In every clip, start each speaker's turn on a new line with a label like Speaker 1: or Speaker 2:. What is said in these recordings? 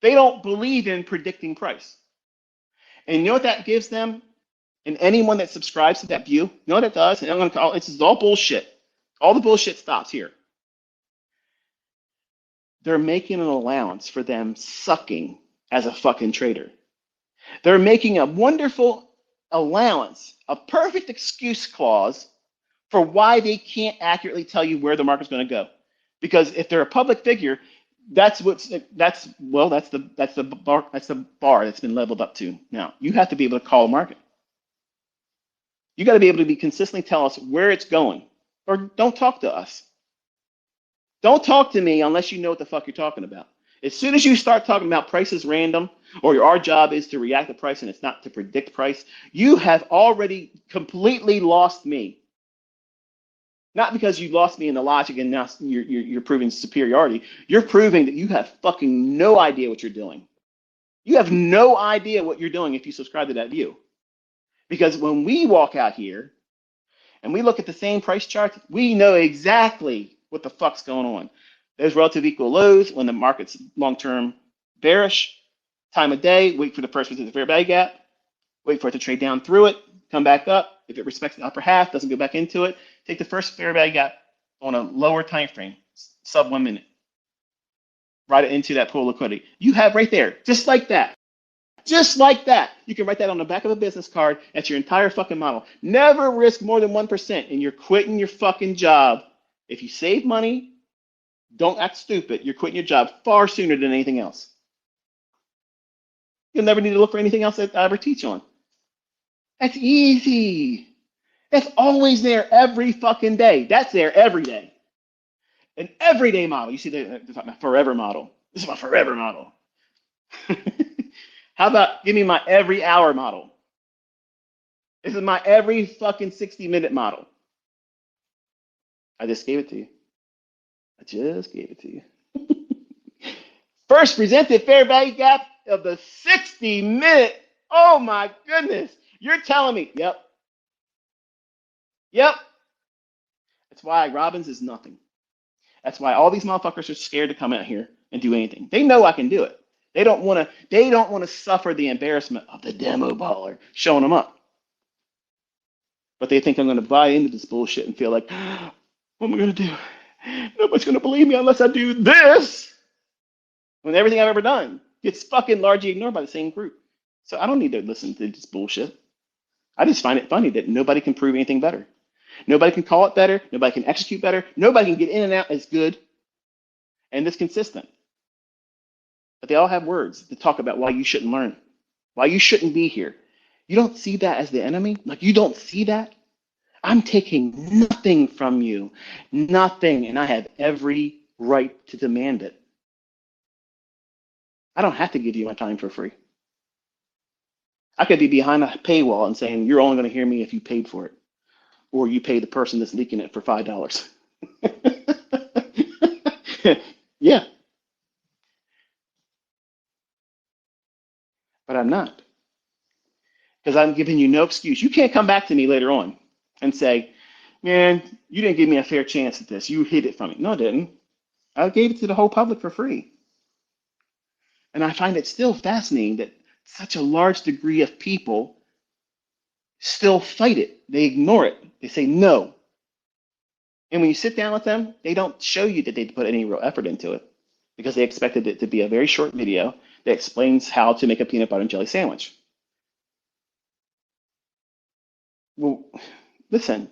Speaker 1: They don't believe in predicting price. And you know what that gives them? And anyone that subscribes to that view, you know what it does? And I'm going to call it, this is all bullshit. All the bullshit stops here. They're making an allowance for them sucking as a fucking trader. They're making a wonderful allowance, a perfect excuse clause for why they can't accurately tell you where the market's going to go. Because if they're a public figure, that's the bar that's been leveled up to. Now, you have to be able to call a market. You got to be able to be consistently tell us where it's going, or don't talk to us. Don't talk to me unless you know what the fuck you're talking about. As soon as you start talking about price is random, or our job is to react to price and it's not to predict price, you have already completely lost me. Not because you lost me in the logic and now you're proving superiority. You're proving that you have fucking no idea what you're doing. You have no idea what you're doing if you subscribe to that view. Because when we walk out here and we look at the same price charts, we know exactly what the fuck's going on. There's relative equal lows when the market's long-term bearish. Time of day, wait for the first visit to the fair value gap, wait for it to trade down through it, come back up. If it respects the upper half, doesn't go back into it, take the first fair value gap on a lower time frame, sub 1 minute. Write it into that pool of liquidity. You have right there, just like that. Just like that. You can write that on the back of a business card. That's your entire fucking model. Never risk more than 1%, and you're quitting your fucking job. If you save money, don't act stupid. You're quitting your job far sooner than anything else. You'll never need to look for anything else that I ever teach on. That's easy. That's always there every fucking day. That's there every day. An everyday model. You see, they're talking about forever model. This is my forever model. How about give me my every hour model? This is my every fucking 60-minute model. I just gave it to you. I just gave it to you. First presented fair value gap of the 60-minute. Oh my goodness. You're telling me. Yep. That's why Robbins is nothing. That's why all these motherfuckers are scared to come out here and do anything. They know I can do it. They don't want to suffer the embarrassment of the demo baller showing them up. But they think I'm going to buy into this bullshit and feel like, what am I going to do? Nobody's going to believe me unless I do this. When everything I've ever done gets fucking largely ignored by the same group. So I don't need to listen to this bullshit. I just find it funny that nobody can prove anything better. Nobody can call it better. Nobody can execute better. Nobody can get in and out as good and as consistent. But they all have words to talk about why you shouldn't learn, why you shouldn't be here. You don't see that as the enemy? Like, you don't see that? I'm taking nothing from you, nothing, and I have every right to demand it. I don't have to give you my time for free. I could be behind a paywall and saying, you're only going to hear me if you paid for it, or you pay the person that's leaking it for $5. Yeah. But I'm not. Because I'm giving you no excuse. You can't come back to me later on and say, man, you didn't give me a fair chance at this. You hid it from me. No, I didn't. I gave it to the whole public for free. And I find it still fascinating that such a large degree of people still fight it. They ignore it. They say no. And when you sit down with them, they don't show you that they put any real effort into it because they expected it to be a very short video that explains how to make a peanut butter and jelly sandwich. Well, listen,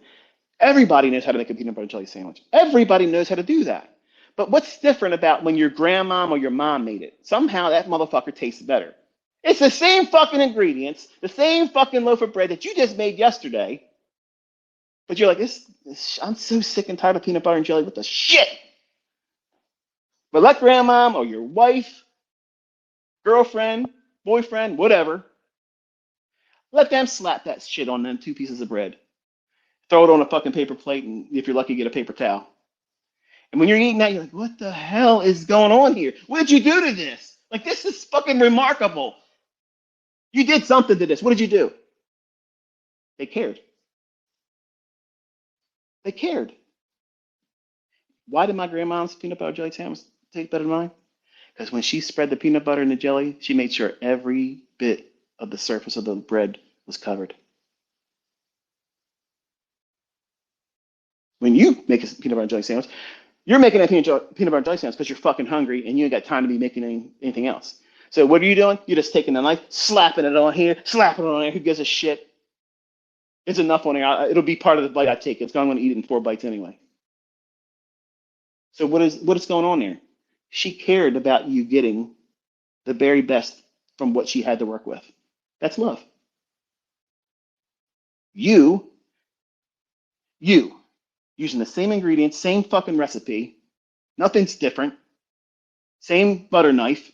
Speaker 1: everybody knows how to make a peanut butter and jelly sandwich. Everybody knows how to do that. But what's different about when your grandmom or your mom made it? Somehow that motherfucker tastes better. It's the same fucking ingredients, the same fucking loaf of bread that you just made yesterday. But you're like, I'm so sick and tired of peanut butter and jelly. What the shit? But let grandmom or your wife, girlfriend, boyfriend, whatever, let them slap that shit on them 2 pieces of bread. Throw it on a fucking paper plate, and if you're lucky, get a paper towel. And when you're eating that, you're like, what the hell is going on here? What did you do to this? Like, this is fucking remarkable. You did something to this. What did you do? They cared. They cared. Why did my grandma's peanut butter jelly sandwich taste better than mine? Because when she spread the peanut butter and the jelly, she made sure every bit of the surface of the bread was covered. When you make a peanut butter and jelly sandwich, you're making that peanut butter and jelly sandwich because you're fucking hungry and you ain't got time to be making anything else. So what are you doing? You're just taking the knife, slapping it on here, slapping it on there. Who gives a shit? It's enough on there. It'll be part of the bite I take. I'm going to eat it in 4 bites anyway. So what is going on there? She cared about you getting the very best from what she had to work with. That's love. You using the same ingredients, same fucking recipe, nothing's different, same butter knife,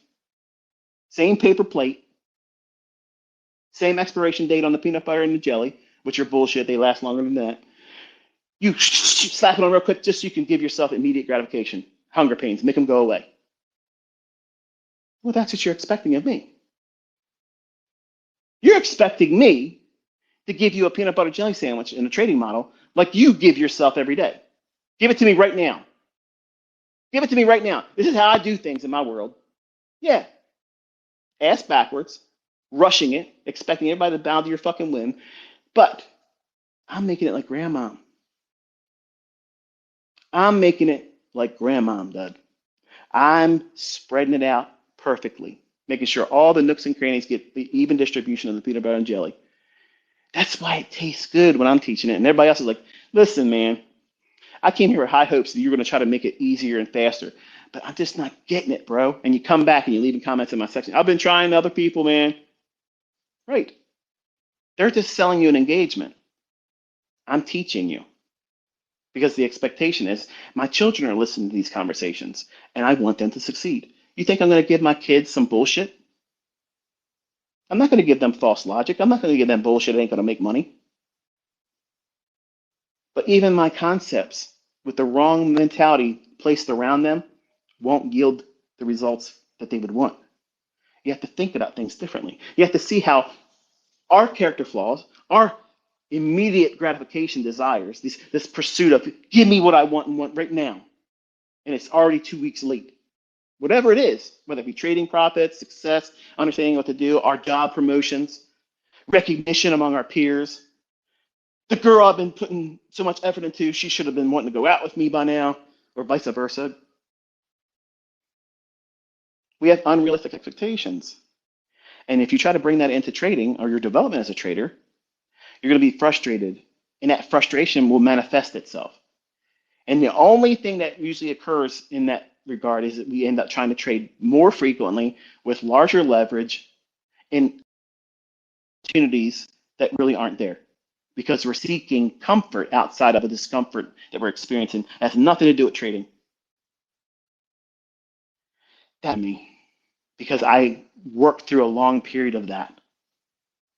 Speaker 1: same paper plate, same expiration date on the peanut butter and the jelly, which are bullshit. They last longer than that. You slap it on real quick just so you can give yourself immediate gratification. Hunger pains, make them go away. Well, that's what you're expecting of me. You're expecting me to give you a peanut butter jelly sandwich in a trading model like you give yourself every day. Give it to me right now. Give it to me right now. This is how I do things in my world. Yeah. Ass backwards, rushing it, expecting everybody to bow to your fucking whim. But I'm making it like grandma. I'm making it like grandma, Dud. I'm spreading it out perfectly, making sure all the nooks and crannies get the even distribution of the peanut butter and jelly. That's why it tastes good when I'm teaching it. And everybody else is like, listen, man, I came here with high hopes that you're going to try to make it easier and faster, but I'm just not getting it, bro. And you come back and you're leaving comments in my section. I've been trying to other people, man. Right. They're just selling you an engagement. I'm teaching you because the expectation is my children are listening to these conversations and I want them to succeed. You think I'm going to give my kids some bullshit? I'm not going to give them false logic. I'm not going to give them bullshit that ain't going to make money. But even my concepts with the wrong mentality placed around them won't yield the results that they would want. You have to think about things differently. You have to see how our character flaws, our immediate gratification desires, this pursuit of give me what I want and want right now, and it's already 2 weeks late. Whatever it is, whether it be trading profits, success, understanding what to do, our job promotions, recognition among our peers, the girl I've been putting so much effort into, she should have been wanting to go out with me by now, or vice versa. We have unrealistic expectations. And if you try to bring that into trading or your development as a trader, you're going to be frustrated. And that frustration will manifest itself. And the only thing that usually occurs in that regard is that we end up trying to trade more frequently with larger leverage in opportunities that really aren't there because we're seeking comfort outside of the discomfort that we're experiencing. It has nothing to do with trading. That me, because I worked through a long period of that.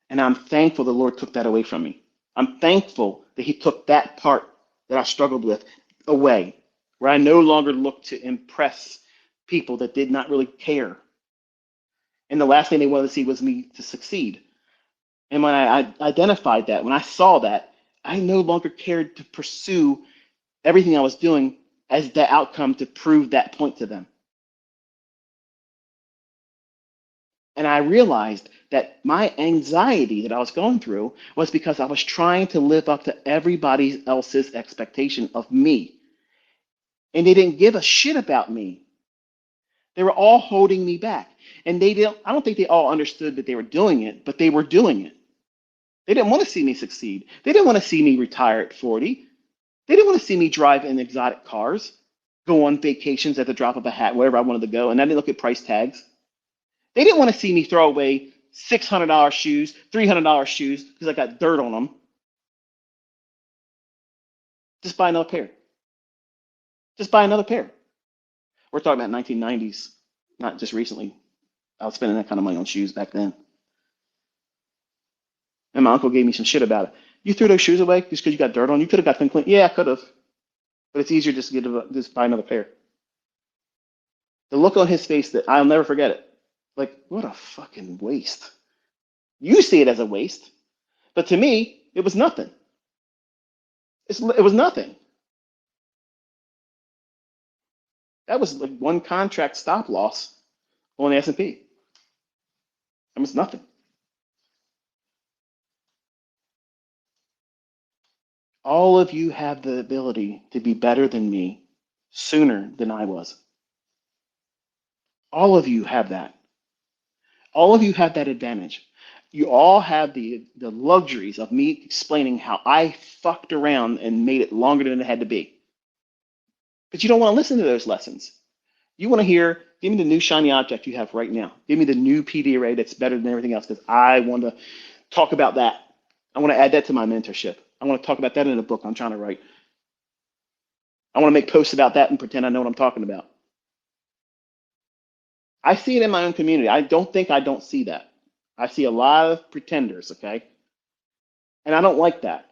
Speaker 1: And I'm thankful the Lord took that away from me. I'm thankful that he took that part that I struggled with away, where I no longer looked to impress people that did not really care. And the last thing they wanted to see was me to succeed. And when I identified that, when I saw that, I no longer cared to pursue everything I was doing as the outcome to prove that point to them. And I realized that my anxiety that I was going through was because I was trying to live up to everybody else's expectation of me. And they didn't give a shit about me. They were all holding me back. And I don't think they all understood that they were doing it, but they were doing it. They didn't want to see me succeed. They didn't want to see me retire at 40. They didn't want to see me drive in exotic cars, go on vacations at the drop of a hat, wherever I wanted to go, and then they look at price tags. They didn't want to see me throw away $600 shoes, $300 shoes, because I got dirt on them. Just buy another pair. Just buy another pair. We're talking about 1990s, not just recently. I was spending that kind of money on shoes back then. And my uncle gave me some shit about it. You threw those shoes away just because you got dirt on? You could have got them clean. Yeah, I could have. But it's easier just to just buy another pair. The look on his face, that I'll never forget it. Like, what a fucking waste. You see it as a waste, but to me, it was nothing. It was nothing. That was like one contract stop loss on the S&P. It's nothing. All of you have the ability to be better than me sooner than I was. All of you have that. All of you have that advantage. You all have the luxuries of me explaining how I fucked around and made it longer than it had to be. But you don't want to listen to those lessons. You want to hear, give me the new shiny object you have right now. Give me the new PD array that's better than everything else because I want to talk about that. I want to add that to my mentorship. I want to talk about that in a book I'm trying to write. I want to make posts about that and pretend I know what I'm talking about. I see it in my own community. I don't think I don't see that. I see a lot of pretenders, okay? And I don't like that.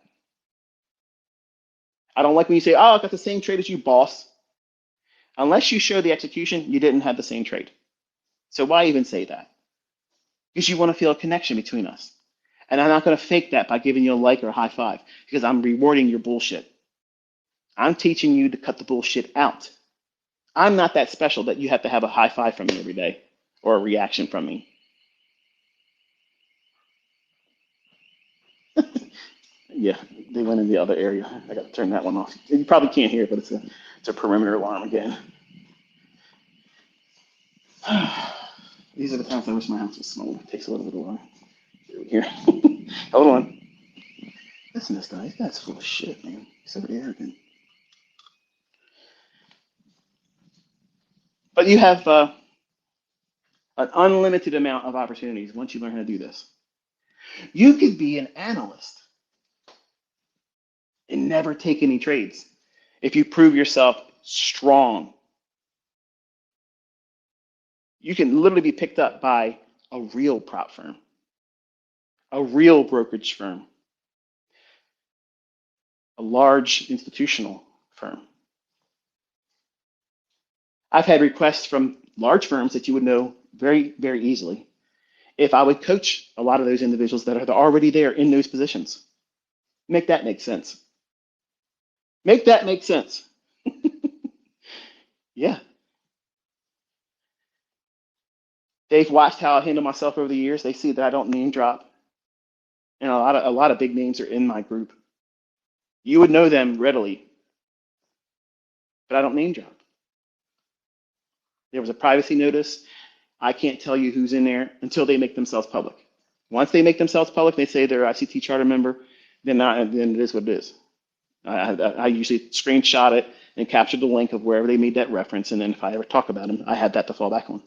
Speaker 1: I don't like when you say, oh, I got the same trade as you, boss. Unless you show the execution, you didn't have the same trade. So why even say that? Because you want to feel a connection between us. And I'm not going to fake that by giving you a like or a high five because I'm rewarding your bullshit. I'm teaching you to cut the bullshit out. I'm not that special that you have to have a high five from me every day or a reaction from me. Yeah, they went in the other area. I got to turn that one off. You probably can't hear it, but it's a perimeter alarm again. These are the times I wish my house was small. It takes a little bit of while. Here. Hold on. Listen to this guy. This guy's full of shit, man. He's so arrogant. But you have an unlimited amount of opportunities once you learn how to do this. You could be an analyst and never take any trades if you prove yourself strong. You can literally be picked up by a real prop firm, a real brokerage firm, a large institutional firm. I've had requests from large firms that you would know very, very easily if I would coach a lot of those individuals that are already there in those positions. Make that make sense. Make that make sense. Yeah. They've watched how I handle myself over the years. They see that I don't name drop. And a lot of big names are in my group. You would know them readily, but I don't name drop. There was a privacy notice. I can't tell you who's in there until they make themselves public. Once they make themselves public, they say they're an ICT charter member, then it is what it is. I usually screenshot it and capture the link of wherever they made that reference, and then if I ever talk about them, I have that to fall back on.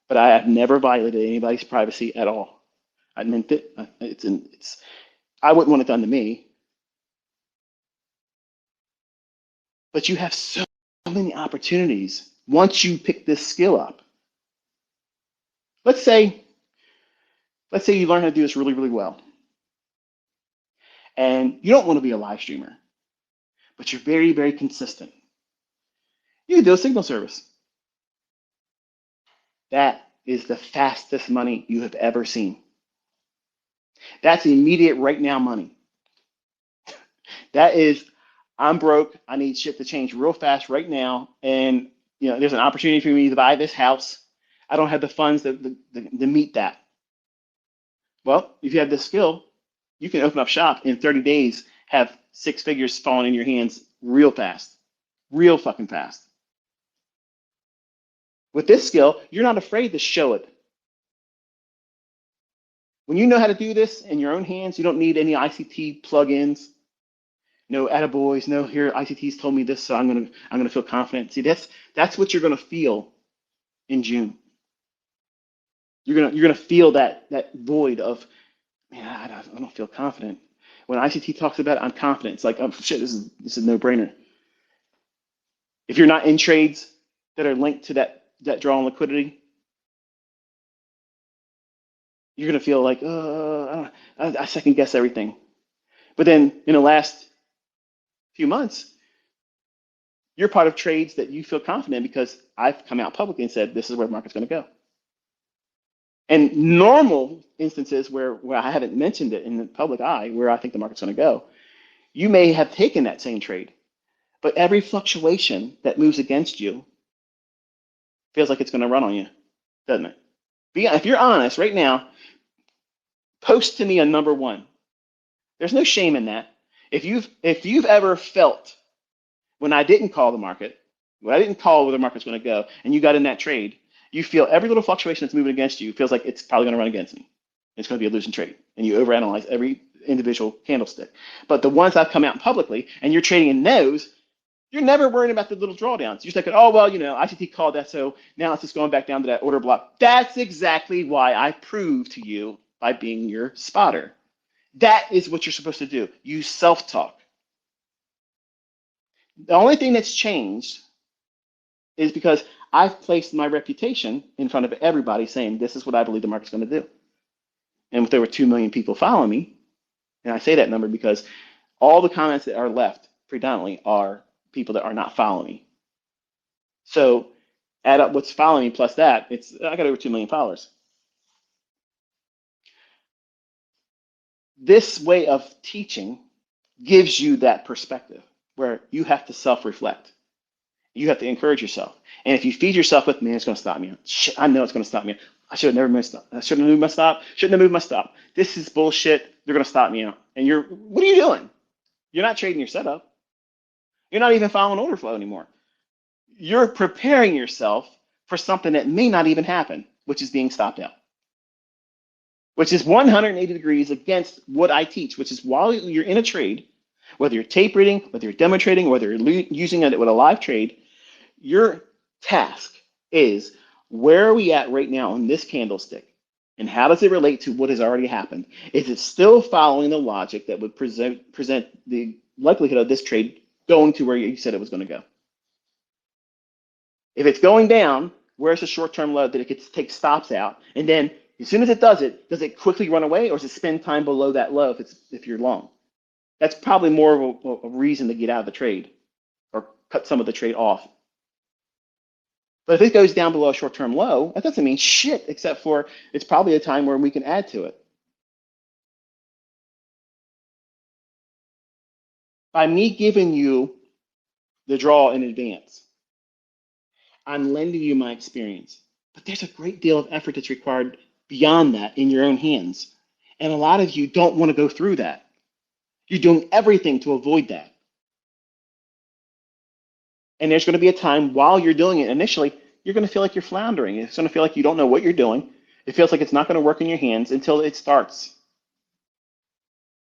Speaker 1: But I have never violated anybody's privacy at all. I meant it. I wouldn't want it done to me. But you have so many opportunities once you pick this skill up. Let's say you learn how to do this really, really well. And you don't want to be a live streamer, but you're very, very consistent. You can do a signal service. That is the fastest money you have ever seen. That's immediate right now money. That is, I'm broke. I need shit to change real fast right now. And there's an opportunity for me to buy this house. I don't have the funds to meet that. Well, if you have this skill, you can open up shop in 30 days, have 6 figures falling in your hands real fast, real fucking fast. With this skill, you're not afraid to show it. When you know how to do this in your own hands, you don't need any ICT plugins. No attaboys, no here ICT's told me this, so I'm gonna feel confident. See, that's what you're gonna feel in June. You're gonna feel that void of, man, I don't feel confident. When ICT talks about it, I'm confident. It's like, oh shit, this is a no-brainer. If you're not in trades that are linked to that draw on liquidity, you're gonna feel like, I second guess everything. But then in the last few months, you're part of trades that you feel confident in because I've come out publicly and said this is where the market's going to go. And normal instances where I haven't mentioned it in the public eye, where I think the market's going to go, you may have taken that same trade, but every fluctuation that moves against you Feels like it's going to run on you, doesn't it? If you're honest right now, post to me a number one. There's no shame in that. If you've ever felt when I didn't call the market, when I didn't call where the market's going to go, and you got in that trade, you feel every little fluctuation that's moving against you feels like it's probably going to run against me. It's going to be a losing trade, and you overanalyze every individual candlestick. But the ones I've come out publicly, and you're trading in those, you're never worrying about the little drawdowns. You're thinking, oh well, ICT called that, so now it's just going back down to that order block. That's exactly why I proved to you by being your spotter. That is what you're supposed to do. You self-talk. The only thing that's changed is because I've placed my reputation in front of everybody saying, this is what I believe the market's going to do. And if there were 2 million people following me, and I say that number because all the comments that are left predominantly are people that are not following me. So add up what's following me plus that, I got over 2 million followers. This way of teaching gives you that perspective where you have to self-reflect. You have to encourage yourself. And if you feed yourself with, man, it's going to stop me. Shit, I know it's going to stop me. I should have never moved my stop. I shouldn't have moved my stop. Shouldn't have moved my stop. This is bullshit. They're going to stop me out. And what are you doing? You're not trading your setup. You're not even following order flow anymore. You're preparing yourself for something that may not even happen, which is being stopped out, which is 180 degrees against what I teach, which is while you're in a trade, whether you're tape reading, whether you're demo trading, whether you're using it with a live trade, your task is, where are we at right now on this candlestick? And how does it relate to what has already happened? Is it still following the logic that would present the likelihood of this trade going to where you said it was going to go? If it's going down, where's the short-term low that it could take stops out? And then as soon as it does it quickly run away, or does it spend time below that low if you're long? That's probably more of a reason to get out of the trade or cut some of the trade off. But if it goes down below a short-term low, that doesn't mean shit, except for it's probably a time where we can add to it. By me giving you the draw in advance, I'm lending you my experience. But there's a great deal of effort that's required beyond that in your own hands. And a lot of you don't want to go through that. You're doing everything to avoid that. And there's going to be a time while you're doing it, initially, you're going to feel like you're floundering. It's going to feel like you don't know what you're doing. It feels like it's not going to work in your hands until it starts.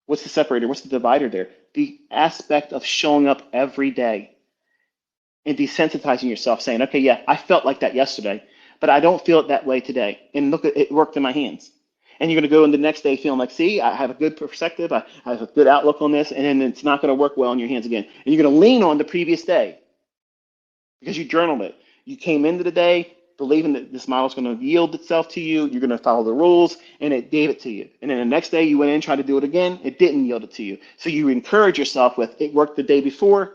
Speaker 1: What's the separator? What's the divider there? The aspect of showing up every day and desensitizing yourself, saying, okay, yeah, I felt like that yesterday, but I don't feel it that way today. And look, it worked in my hands. And you're going to go in the next day feeling like, see, I have a good perspective. I have a good outlook on this, and then it's not going to work well in your hands again. And you're going to lean on the previous day because you journaled it. You came into the day believing that this model is going to yield itself to you. You're going to follow the rules, and it gave it to you. And then the next day you went in and tried to do it again. It didn't yield it to you. So you encourage yourself with, it worked the day before.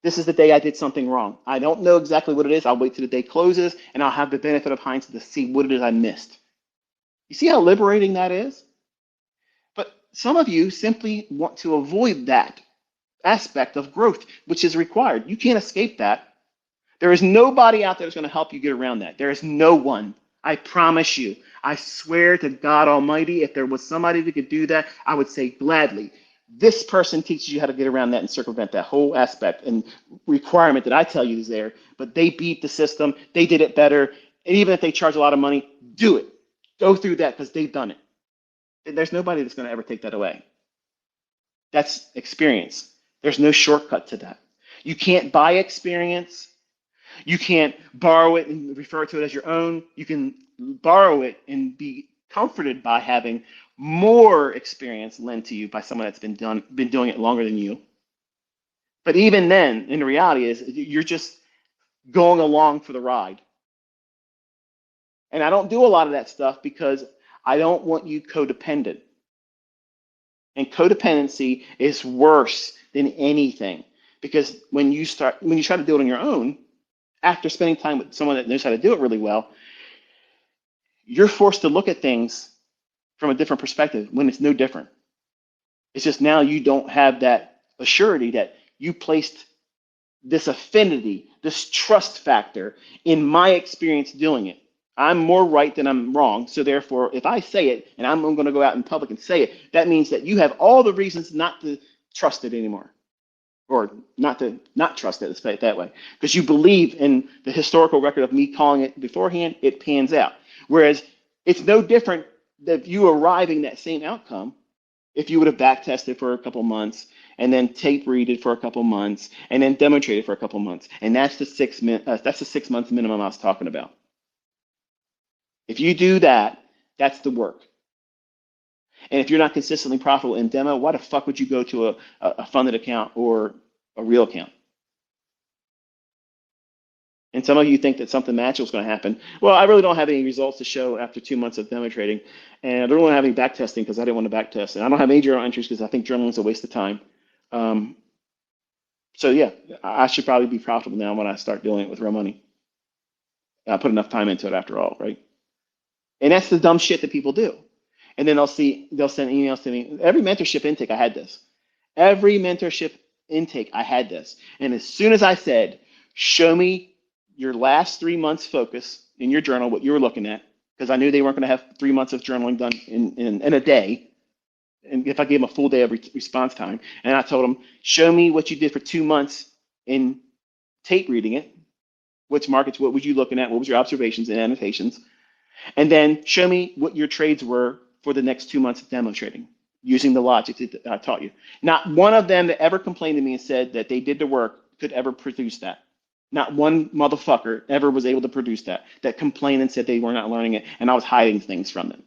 Speaker 1: This is the day I did something wrong. I don't know exactly what it is. I'll wait till the day closes, and I'll have the benefit of hindsight to see what it is I missed. You see how liberating that is? But some of you simply want to avoid that aspect of growth, which is required. You can't escape that. There is nobody out there that's going to help you get around that. There is no one. I promise you. I swear to God Almighty, if there was somebody that could do that, I would say gladly. This person teaches you how to get around that and circumvent that whole aspect and requirement that I tell you is there. But they beat the system. They did it better. And even if they charge a lot of money, do it. Go through that because they've done it. There's nobody that's going to ever take that away. That's experience. There's no shortcut to that. You can't buy experience. You can't borrow it and refer to it as your own. You can borrow it and be comforted by having more experience lent to you by someone that's been doing it longer than you. But even then, in the reality is you're just going along for the ride. And I don't do a lot of that stuff because I don't want you codependent. And codependency is worse than anything because when you try to do it on your own, after spending time with someone that knows how to do it really well, you're forced to look at things from a different perspective when it's no different. It's just now you don't have that assurity that you placed this affinity, this trust factor in my experience doing it. I'm more right than I'm wrong. So therefore, if I say it and I'm going to go out in public and say it, that means that you have all the reasons not to trust it anymore, or not to not trust it, let's say it that way, because you believe in the historical record of me calling it beforehand, it pans out. Whereas it's no different that you arriving that same outcome if you would have back tested for a couple months and then tape readed for a couple months and then demonstrated for a couple months. And that's the 6 month minimum I was talking about. If you do that, that's the work. And if you're not consistently profitable in demo, why the fuck would you go to a funded account or a real account? And some of you think that something magical is going to happen. Well, I really don't have any results to show after 2 months of demo trading. And I don't want to have any back testing because I didn't want to back test. And I don't have any journal entries because I think journaling is a waste of time. So yeah, I should probably be profitable now when I start doing it with real money. I put enough time into it after all, right? And that's the dumb shit that people do. And then they'll send emails to me. Every mentorship intake, I had this. Every mentorship intake, I had this. And as soon as I said, show me your last 3 months focus in your journal, what you were looking at, because I knew they weren't going to have 3 months of journaling done in a day. And if I gave them a full day of response time, and I told them, show me what you did for 2 months in tape reading it, which markets, what were you looking at, what was your observations and annotations, and then show me what your trades were for the next 2 months of demo trading using the logic that I taught you. Not one of them that ever complained to me and said that they did the work could ever produce that. Not one motherfucker ever was able to produce that complained and said they were not learning it and I was hiding things from them.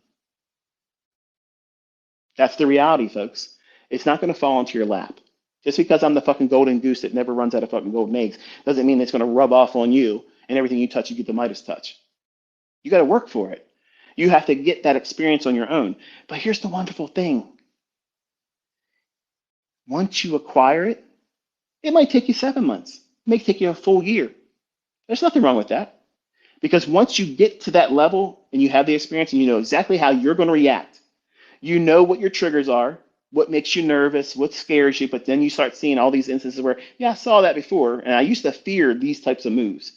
Speaker 1: That's the reality, folks. It's not going to fall into your lap. Just because I'm the fucking golden goose that never runs out of fucking golden eggs doesn't mean it's going to rub off on you and everything you touch, you get the Midas touch. You got to work for it. You have to get that experience on your own. But here's the wonderful thing. Once you acquire it, it might take you 7 months. It may take you a full year. There's nothing wrong with that. Because once you get to that level and you have the experience and you know exactly how you're going to react, you know what your triggers are, what makes you nervous, what scares you, but then you start seeing all these instances where, yeah, I saw that before, and I used to fear these types of moves.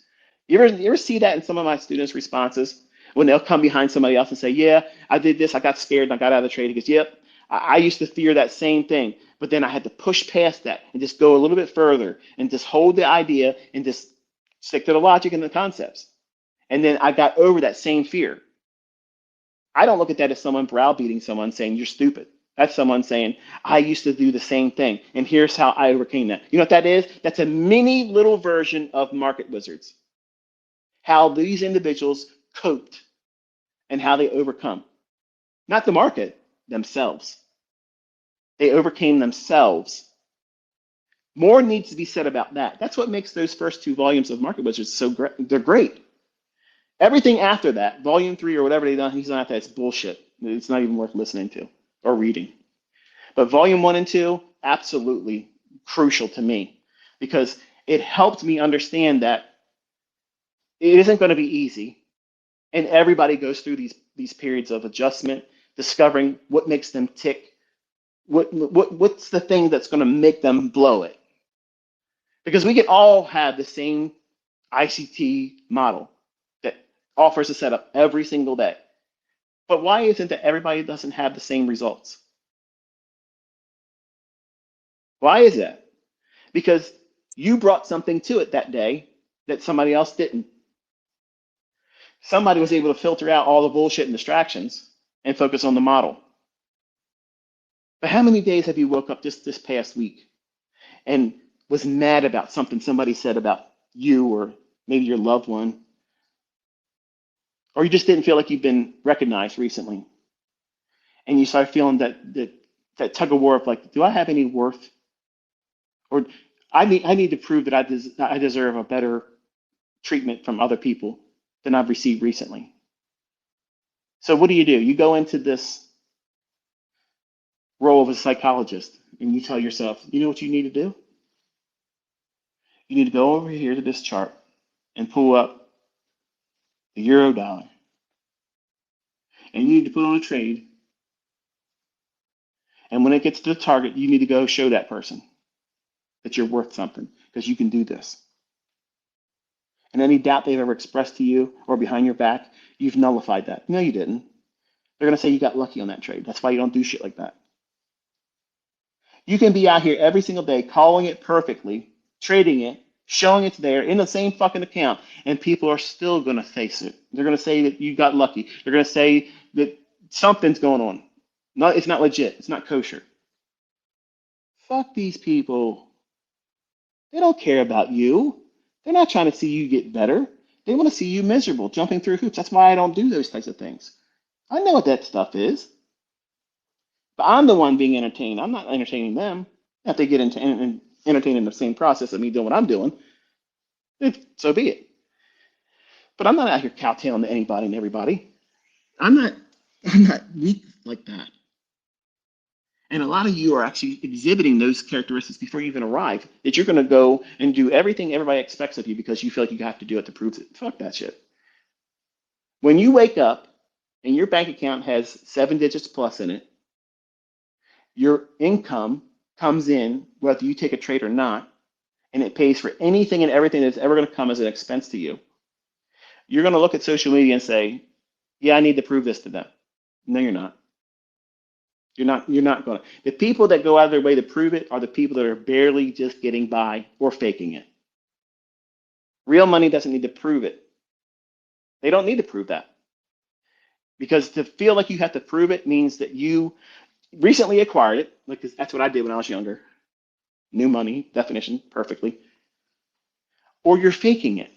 Speaker 1: You ever see that in some of my students' responses? When they'll come behind somebody else and say, yeah, I did this, I got scared, and I got out of the trade. He goes, yep, I used to fear that same thing, but then I had to push past that and just go a little bit further and just hold the idea and just stick to the logic and the concepts. And then I got over that same fear. I don't look at that as someone browbeating someone saying, you're stupid. That's someone saying, I used to do the same thing, and here's how I overcame that. You know what that is? That's a mini little version of market wizards. How these individuals coped and how they overcome. Not the market, themselves. They overcame themselves. More needs to be said about that. That's what makes those first 2 volumes of Market Wizards so great. They're great. Everything after that, volume 3 or whatever he's done after that, it's bullshit. It's not even worth listening to or reading. But volume 1 and 2, absolutely crucial to me because it helped me understand that it isn't going to be easy. And everybody goes through these periods of adjustment, discovering what makes them tick, what's the thing that's going to make them blow it. Because we can all have the same ICT model that offers a setup every single day. But why isn't that everybody doesn't have the same results? Why is that? Because you brought something to it that day that somebody else didn't. Somebody was able to filter out all the bullshit and distractions and focus on the model. But how many days have you woke up just this past week and was mad about something somebody said about you or maybe your loved one? Or you just didn't feel like you've been recognized recently. And you start feeling that tug of war of like, do I have any worth? Or I need to prove that I deserve a better treatment from other people than I've received recently. So what do? You go into this role of a psychologist and you tell yourself, you know what you need to do? You need to go over here to this chart and pull up the euro dollar. And you need to put on a trade. And when it gets to the target, you need to go show that person that you're worth something. because you can do this. And any doubt they've ever expressed to you or behind your back, you've nullified that. No, you didn't. They're going to say you got lucky on that trade. That's why you don't do shit like that. You can be out here every single day calling it perfectly, trading it, showing it's there in the same fucking account, and people are still going to face it. They're going to say that you got lucky. They're going to say that something's going on. No, it's not legit. It's not kosher. Fuck these people. They don't care about you. They're not trying to see you get better. They want to see you miserable, jumping through hoops. That's why I don't do those types of things. I know what that stuff is. But I'm the one being entertained. I'm not entertaining them. If they get entertained in the same process of me doing what I'm doing, so be it. But I'm not out here kowtowing to anybody and everybody. I'm not weak like that. And a lot of you are actually exhibiting those characteristics before you even arrive, that you're going to go and do everything everybody expects of you because you feel like you have to do it to prove it. Fuck that shit. When you wake up and your bank account has 7 digits plus in it, your income comes in whether you take a trade or not, and it pays for anything and everything that's ever going to come as an expense to you. You're going to look at social media and say, yeah, I need to prove this to them. No, you're not. You're not going to. The people that go out of their way to prove it are the people that are barely just getting by or faking it. Real money doesn't need to prove it. They don't need to prove that. Because to feel like you have to prove it means that you recently acquired it. Like that's what I did when I was younger. New money, definition, perfectly. Or you're faking it.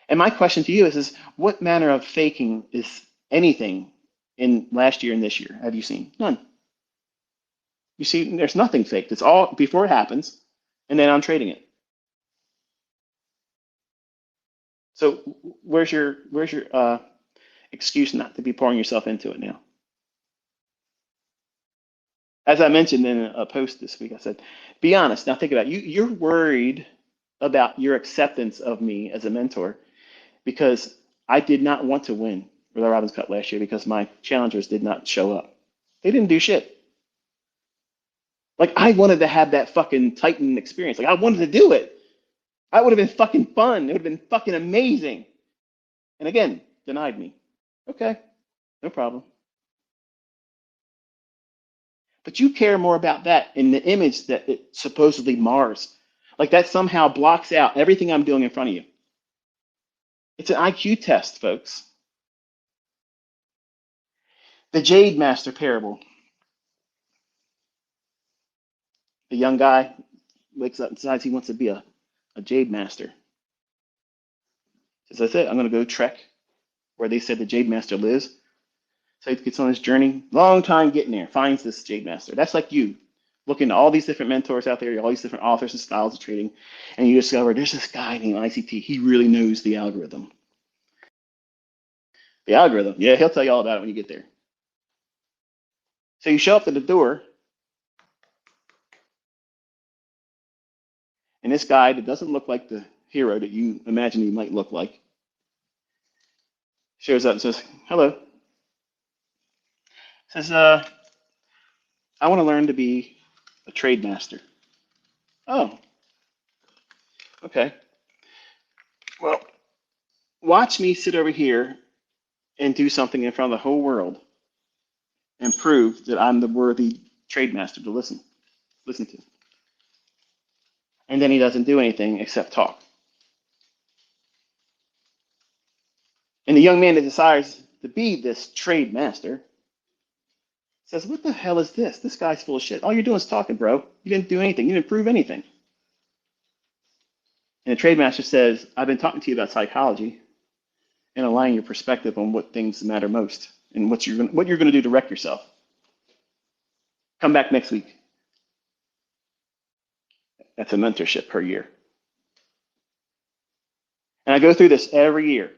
Speaker 1: And my question to you is what manner of faking is anything in last year and this year have you seen? None. You see, there's nothing faked. It's all before it happens, and then I'm trading it. So where's your excuse not to be pouring yourself into it now? As I mentioned in a post this week, I said, be honest. Now think about it. You're worried about your acceptance of me as a mentor because I did not want to win with the Robbins Cup last year because my challengers did not show up. They didn't do shit. Like I wanted to have that fucking Titan experience. Like I wanted to do it. That would have been fucking fun. It would have been fucking amazing. And again, denied me. Okay, no problem. But you care more about that in the image that it supposedly mars. Like that somehow blocks out everything I'm doing in front of you. It's an IQ test, folks. The Jade Master parable. The young guy wakes up and decides he wants to be a Jade Master. Says, that's it. I'm going to go trek where they said the Jade Master lives. So he gets on his journey, long time getting there, finds this Jade Master. That's like you, looking at all these different mentors out there, all these different authors and styles of trading, and you discover there's this guy named ICT. He really knows the algorithm. The algorithm, yeah, he'll tell you all about it when you get there. So you show up at the door, and this guy that doesn't look like the hero that you imagine he might look like shows up and says, hello. Says, I want to learn to be a trade master. Oh, okay. Well, watch me sit over here and do something in front of the whole world and prove that I'm the worthy trade master to listen to. And then he doesn't do anything except talk. And the young man that desires to be this trade master says, what the hell is this? This guy's full of shit. All you're doing is talking, bro. You didn't do anything. You didn't prove anything. And the trade master says, I've been talking to you about psychology and aligning your perspective on what things matter most and what you're going to do to wreck yourself. Come back next week. That's a mentorship per year. And I go through this every year,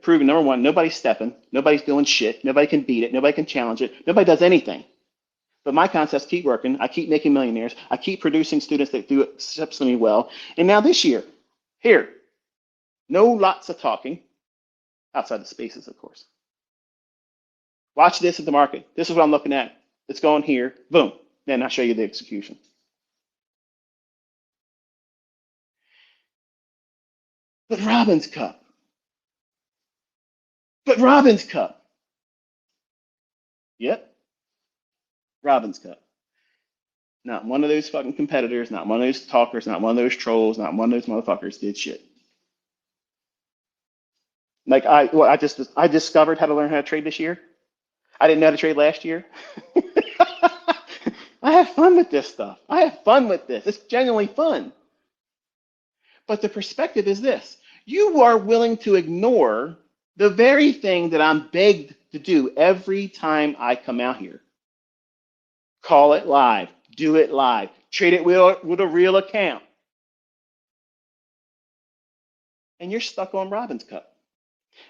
Speaker 1: proving number one, nobody's stepping, nobody's doing shit, nobody can beat it, nobody can challenge it, nobody does anything. But my concepts keep working. I keep making millionaires. I keep producing students that do exceptionally well. And now this year, here, no lots of talking, outside the spaces, of course. Watch this at the market. This is what I'm looking at. It's going here. Boom. Then I'll show you the execution. But Robin's cup. But Robin's cup. Yep, Robin's cup. Not one of those fucking competitors, not one of those talkers, not one of those trolls, not one of those motherfuckers did shit. Like I discovered how to learn how to trade this year. I didn't know how to trade last year. I have fun with this stuff. I have fun with this. It's genuinely fun. But the perspective is this. You are willing to ignore the very thing that I'm begged to do every time I come out here. Call it live. Do it live. Trade it with a real account. And you're stuck on Robin's Cup.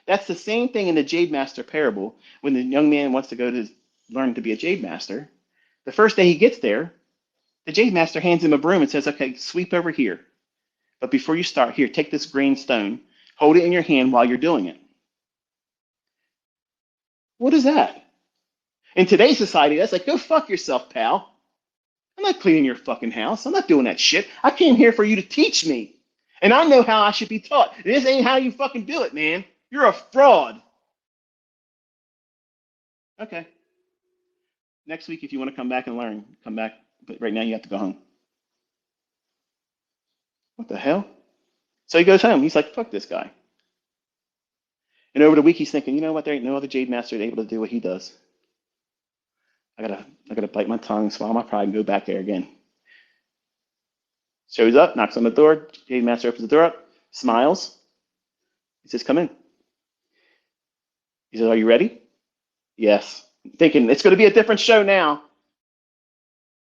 Speaker 1: That's the same thing in the Jade Master parable when the young man wants to go to learn to be a Jade Master. The first day he gets there, the Jade Master hands him a broom and says, okay, sweep over here. But before you start, here, take this green stone, hold it in your hand while you're doing it. What is that? In today's society, that's like, go fuck yourself, pal. I'm not cleaning your fucking house. I'm not doing that shit. I came here for you to teach me. And I know how I should be taught. This ain't how you fucking do it, man. You're a fraud. Okay. Next week, if you want to come back and learn, come back. But right now, you have to go home. What the hell? So he goes home. He's like, fuck this guy. And over the week, he's thinking, you know what? There ain't no other Jade Master able to do what he does. I gotta bite my tongue, swallow my pride, and go back there again. Shows up, knocks on the door. Jade Master opens the door up, smiles. He says, come in. He says, are you ready? Yes. Thinking, it's going to be a different show now.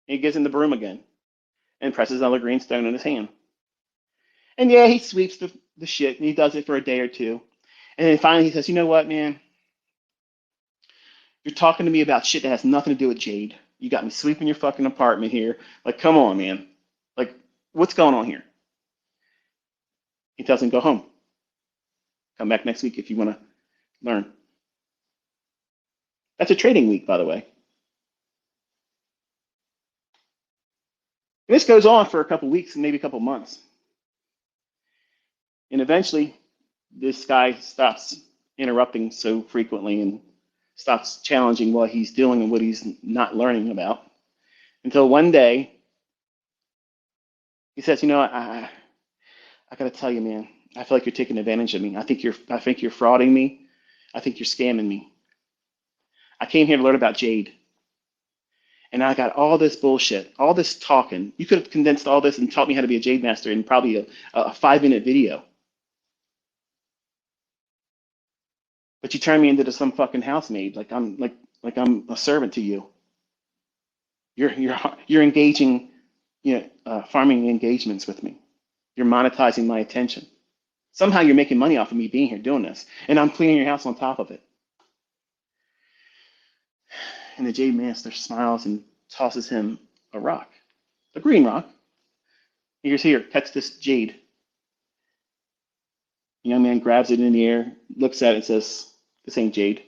Speaker 1: And he gives him the broom again and presses another green stone in his hand. And yeah, he sweeps the shit, and he does it for a day or two. And then finally he says, you know what, man? You're talking to me about shit that has nothing to do with Jade. You got me sweeping your fucking apartment here. Like, come on, man. Like, what's going on here? He tells him, go home. Come back next week if you want to learn. That's a trading week, by the way. And this goes on for a couple weeks and maybe a couple months. And eventually, this guy stops interrupting so frequently and stops challenging what he's doing and what he's not learning about. Until one day, he says, you know, I got to tell you, man, I feel like you're taking advantage of me. I think you're frauding me. I think you're scamming me. I came here to learn about Jade. And I got all this bullshit, all this talking. You could have condensed all this and taught me how to be a Jade Master in probably a 5-minute video. But you turned me into some fucking housemaid, like I'm a servant to you. You're engaging, farming engagements with me. You're monetizing my attention. Somehow you're making money off of me being here doing this, and I'm cleaning your house on top of it. And the Jade Master smiles and tosses him a rock, a green rock. He goes, here, catch this jade. The young man grabs it in the air, looks at it, and says, this ain't Jade.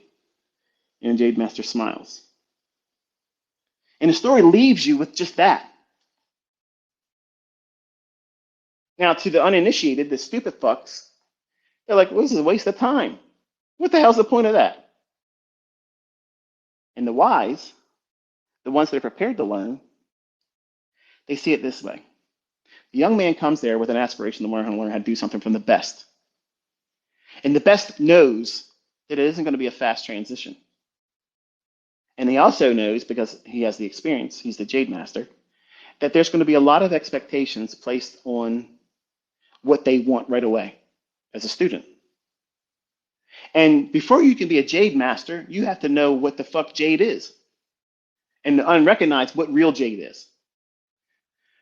Speaker 1: And the Jade Master smiles. And the story leaves you with just that. Now, to the uninitiated, the stupid fucks, they're like, well, this is a waste of time. What the hell's the point of that? And the wise, the ones that are prepared to learn, they see it this way. The young man comes there with an aspiration to learn how to do something from the best. And the best knows that it isn't going to be a fast transition. And he also knows, because he has the experience, he's the Jade Master, that there's going to be a lot of expectations placed on what they want right away as a student. And before you can be a Jade Master, you have to know what the fuck Jade is and unrecognize what real Jade is.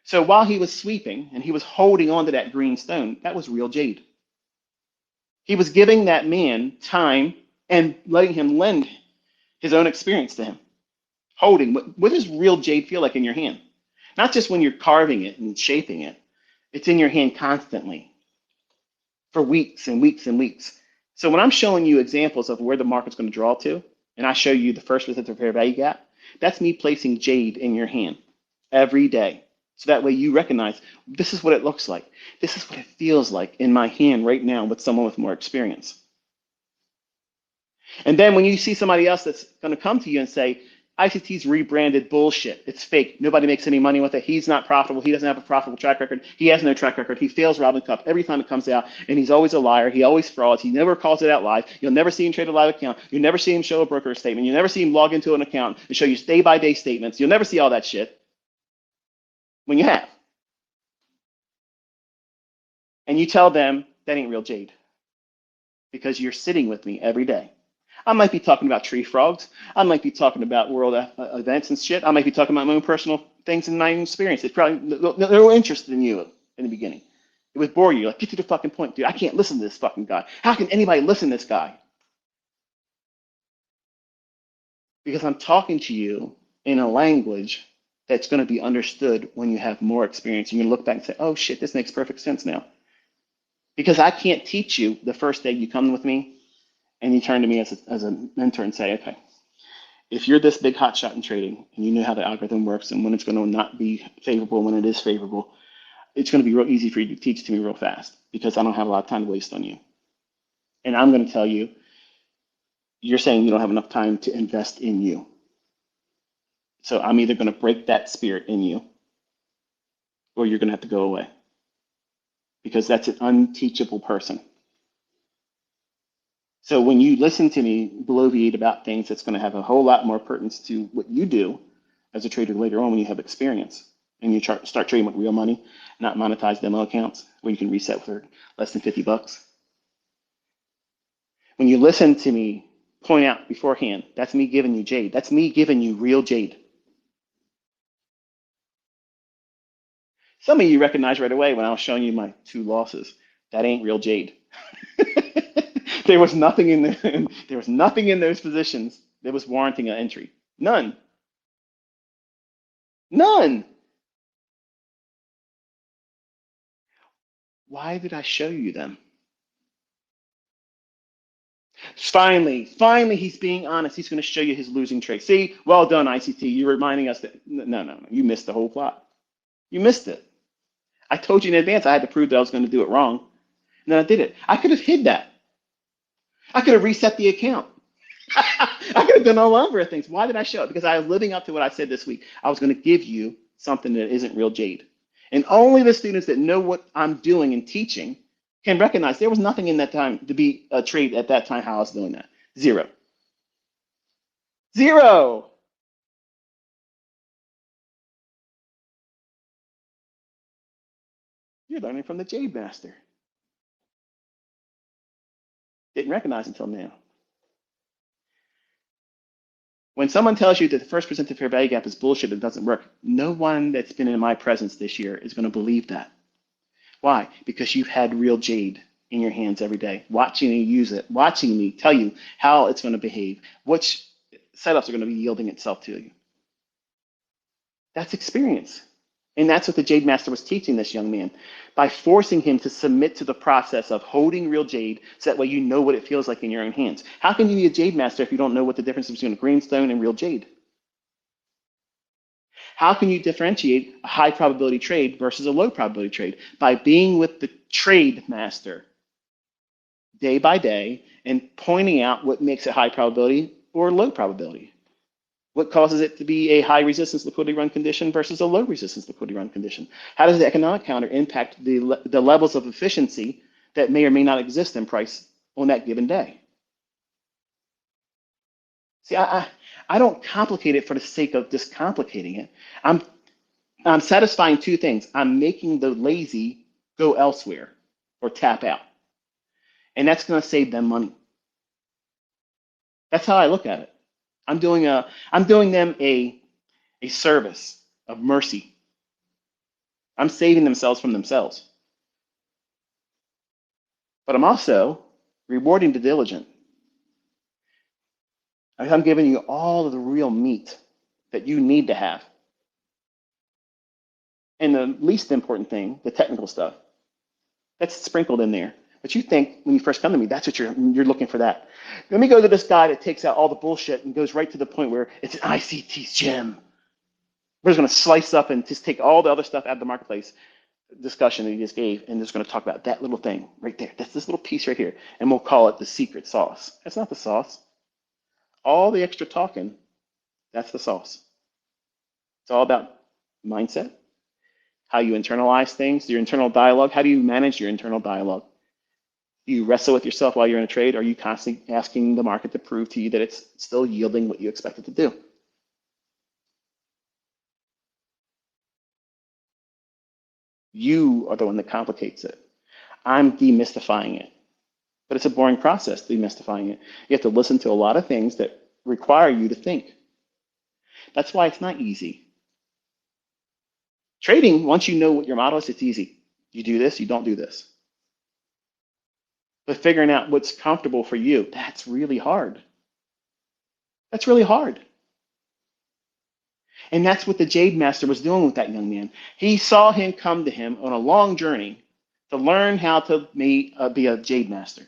Speaker 1: So while he was sweeping and he was holding on to that green stone, that was real Jade. He was giving that man time and letting him lend his own experience to him. Holding, what does real Jade feel like in your hand? Not just when you're carving it and shaping it. It's in your hand constantly for weeks and weeks and weeks. So when I'm showing you examples of where the market's going to draw to, and I show you the first resistance fair value gap, that's me placing Jade in your hand every day. So that way you recognize this is what it looks like. This is what it feels like in my hand right now with someone with more experience. And then when you see somebody else that's going to come to you and say, ICT's rebranded bullshit. It's fake. Nobody makes any money with it. He's not profitable. He doesn't have a profitable track record. He has no track record. He fails Robin Cup every time it comes out, and he's always a liar. He always frauds. He never calls it out live. You'll never see him trade a live account. You'll never see him show a broker statement. You'll never see him log into an account and show you day-by-day statements. You'll never see all that shit when you have. And you tell them that ain't real Jade because you're sitting with me every day. I might be talking about tree frogs. I might be talking about world events and shit. I might be talking about my own personal things and my own experience. It's probably they're no interested in you in the beginning. It would bore you. Like, get to the fucking point, dude. I can't listen to this fucking guy. How can anybody listen to this guy? Because I'm talking to you in a language that's going to be understood when you have more experience. And you look back and say, oh shit, this makes perfect sense now. Because I can't teach you the first day you come with me and you turn to me as a mentor and say, okay, if you're this big hot shot in trading and you know how the algorithm works and when it's going to not be favorable, when it is favorable, it's going to be real easy for you to teach to me real fast because I don't have a lot of time to waste on you. And I'm going to tell you, you're saying you don't have enough time to invest in you. So I'm either going to break that spirit in you or you're going to have to go away because that's an unteachable person. So when you listen to me bloviate about things, that's going to have a whole lot more pertinence to what you do as a trader later on when you have experience and you start trading with real money, not monetized demo accounts where you can reset for less than $50. When you listen to me point out beforehand, that's me giving you Jade. That's me giving you real Jade. Some of you recognize right away when I was showing you my 2 losses, that ain't real Jade. There was nothing in there. There was nothing in those positions that was warranting an entry. None. None. Why did I show you them? Finally, he's being honest. He's going to show you his losing trade. See, well done, ICT. You're reminding us that no. You missed the whole plot. You missed it. I told you in advance I had to prove that I was going to do it wrong. And then I did it. I could have hid that. I could have reset the account. I could have done a number of things. Why did I show it? Because I was living up to what I said this week. I was going to give you something that isn't real Jade. And only the students that know what I'm doing and teaching can recognize there was nothing in that time to be a trade at that time how I was doing that. Zero. Zero. You're learning from the Jade Master. Didn't recognize until now. When someone tells you that the first presented fair value gap is bullshit and doesn't work, no one that's been in my presence this year is going to believe that. Why? Because you've had real Jade in your hands every day, watching me use it, watching me tell you how it's going to behave, which setups are going to be yielding itself to you. That's experience. And that's what the Jade Master was teaching this young man by forcing him to submit to the process of holding real Jade so that way you know what it feels like in your own hands. How can you be a Jade Master if you don't know what the difference is between a greenstone and real Jade? How can you differentiate a high probability trade versus a low probability trade? By being with the trade master day by day and pointing out what makes it high probability or low probability. What causes it to be a high resistance liquidity run condition versus a low resistance liquidity run condition? How does the economic counter impact the levels of efficiency that may or may not exist in price on that given day? See, I don't complicate it for the sake of just complicating it. I'm satisfying 2 things. I'm making the lazy go elsewhere or tap out. And that's going to save them money. That's how I look at it. I'm doing them a service of mercy. I'm saving themselves from themselves. But I'm also rewarding the diligent. I'm giving you all of the real meat that you need to have. And the least important thing, the technical stuff, that's sprinkled in there. But you think when you first come to me, that's what you're looking for that. Let me go to this guy that takes out all the bullshit and goes right to the point where it's an ICT's gem. We're just going to slice up and just take all the other stuff out of the marketplace discussion that you just gave, and just going to talk about that little thing right there. That's this little piece right here, and we'll call it the secret sauce. That's not the sauce. All the extra talking, that's the sauce. It's all about mindset, how you internalize things, your internal dialogue. How do you manage your internal dialogue? Do you wrestle with yourself while you're in a trade? Or are you constantly asking the market to prove to you that it's still yielding what you expect it to do? You are the one that complicates it. I'm demystifying it. But it's a boring process, demystifying it. You have to listen to a lot of things that require you to think. That's why it's not easy. Trading, once you know what your model is, it's easy. You do this, you don't do this. But figuring out what's comfortable for you, that's really hard. That's really hard. And that's what the Jade Master was doing with that young man. He saw him come to him on a long journey to learn how to be a Jade Master.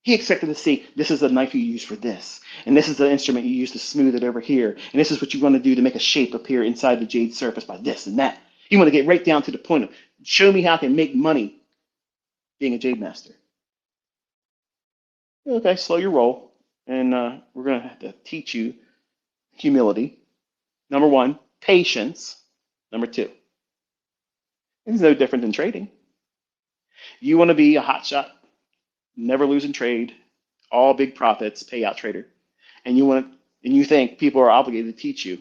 Speaker 1: He expected to see, this is the knife you use for this, and this is the instrument you use to smooth it over here, and this is what you want to do to make a shape appear inside the jade surface by this and that. You want to get right down to the point of, show me how I can make money being a Jade Master. Okay, slow your roll, and we're going to have to teach you humility. Number one, patience. Number two, it's no different than trading. You want to be a hotshot, never losing trade, all big profits, payout trader, and you think people are obligated to teach you.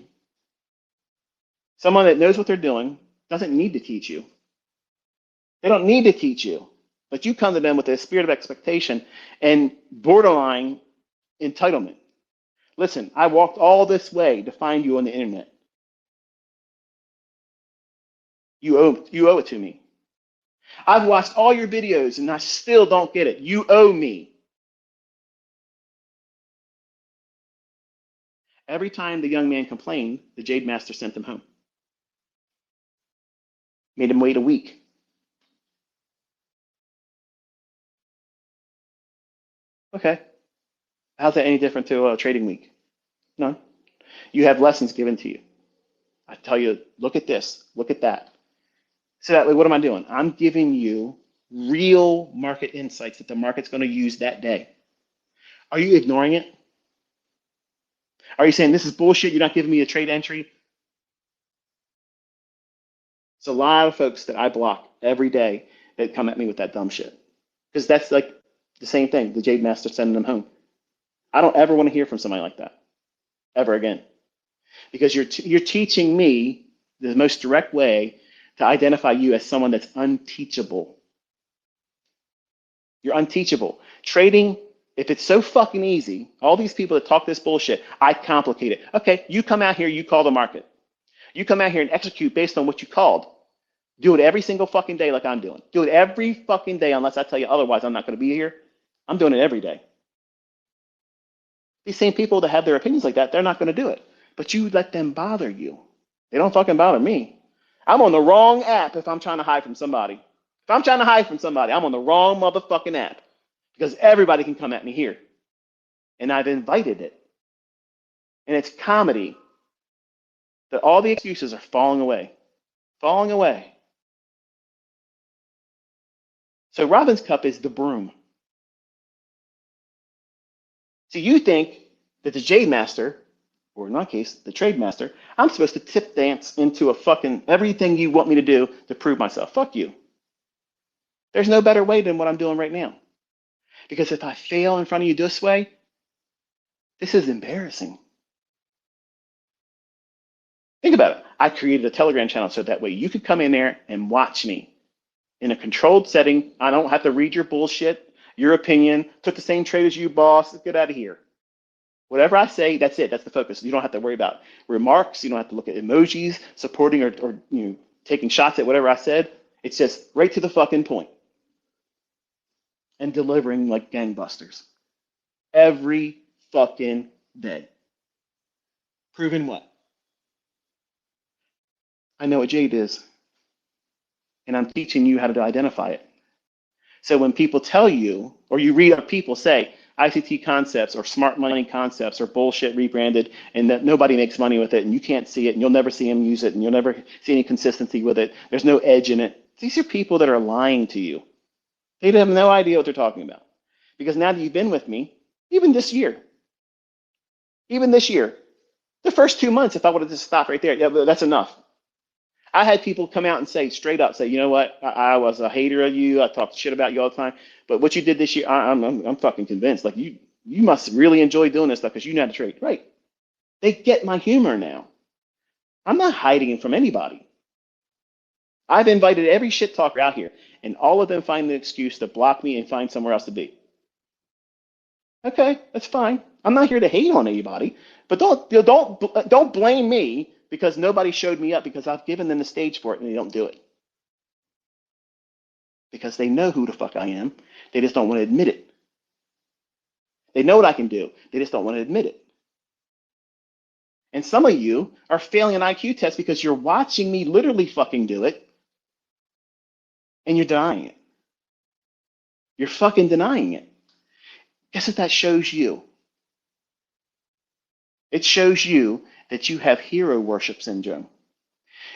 Speaker 1: Someone that knows what they're doing doesn't need to teach you. They don't need to teach you, but you come to them with a spirit of expectation and borderline entitlement. Listen, I walked all this way to find you on the internet. You owe it to me. I've watched all your videos and I still don't get it. You owe me. Every time the young man complained, the Jade Master sent him home. Made him wait a week. Okay. How's that any different to a trading week? No. You have lessons given to you. I tell you, look at this, look at that. So that way, what am I doing? I'm giving you real market insights that the market's going to use that day. Are you ignoring it? Are you saying this is bullshit? You're not giving me a trade entry? It's a lot of folks that I block every day that come at me with that dumb shit. Because that's like the same thing, the Jade Master sending them home. I don't ever want to hear from somebody like that, ever again. Because you're teaching me the most direct way to identify you as someone that's unteachable. You're unteachable. Trading, if it's so fucking easy, all these people that talk this bullshit, I complicate it. Okay, you come out here, you call the market. You come out here and execute based on what you called. Do it every single fucking day like I'm doing. Do it every fucking day unless I tell you otherwise I'm not going to be here. I'm doing it every day. These same people that have their opinions like that, they're not going to do it. But you let them bother you. They don't fucking bother me. I'm on the wrong app if I'm trying to hide from somebody. If I'm trying to hide from somebody, I'm on the wrong motherfucking app. Because everybody can come at me here. And I've invited it. And it's comedy that all the excuses are falling away. Falling away. So Robin's Cup is the broom. So you think that the Jade Master, or in my case, the Trade Master, I'm supposed to tip dance into a fucking everything you want me to do to prove myself. Fuck you. There's no better way than what I'm doing right now. Because if I fail in front of you this way, this is embarrassing. Think about it. I created a Telegram channel so that way you could come in there and watch me in a controlled setting. I don't have to read your bullshit, your opinion, took the same trade as you, boss. Get out of here. Whatever I say, that's it. That's the focus. You don't have to worry about remarks. You don't have to look at emojis, supporting or taking shots at whatever I said. It's just right to the fucking point. And delivering like gangbusters. Every fucking day. Proving what? I know what Jade is. And I'm teaching you how to identify it. So when people tell you, or you read other people say, ICT concepts or smart money concepts are bullshit rebranded and that nobody makes money with it and you can't see it and you'll never see them use it and you'll never see any consistency with it. There's no edge in it. These are people that are lying to you. They have no idea what they're talking about. Because now that you've been with me, even this year, the first 2 months, if I would have just stopped right there, yeah, that's enough. I had people come out and say straight up, say, you know what, I was a hater of you. I talked shit about you all the time, but what you did this year, I'm fucking convinced. Like you must really enjoy doing this stuff because you know how to trade, right? They get my humor now. I'm not hiding it from anybody. I've invited every shit talker out here, and all of them find the excuse to block me and find somewhere else to be. Okay, that's fine. I'm not here to hate on anybody, but don't blame me because nobody showed me up because I've given them the stage for it and they don't do it. Because they know who the fuck I am. They just don't want to admit it. They know what I can do. They just don't want to admit it. And some of you are failing an IQ test because you're watching me literally fucking do it and you're denying it. You're fucking denying it. Guess what that shows you? It shows you that you have hero worship syndrome.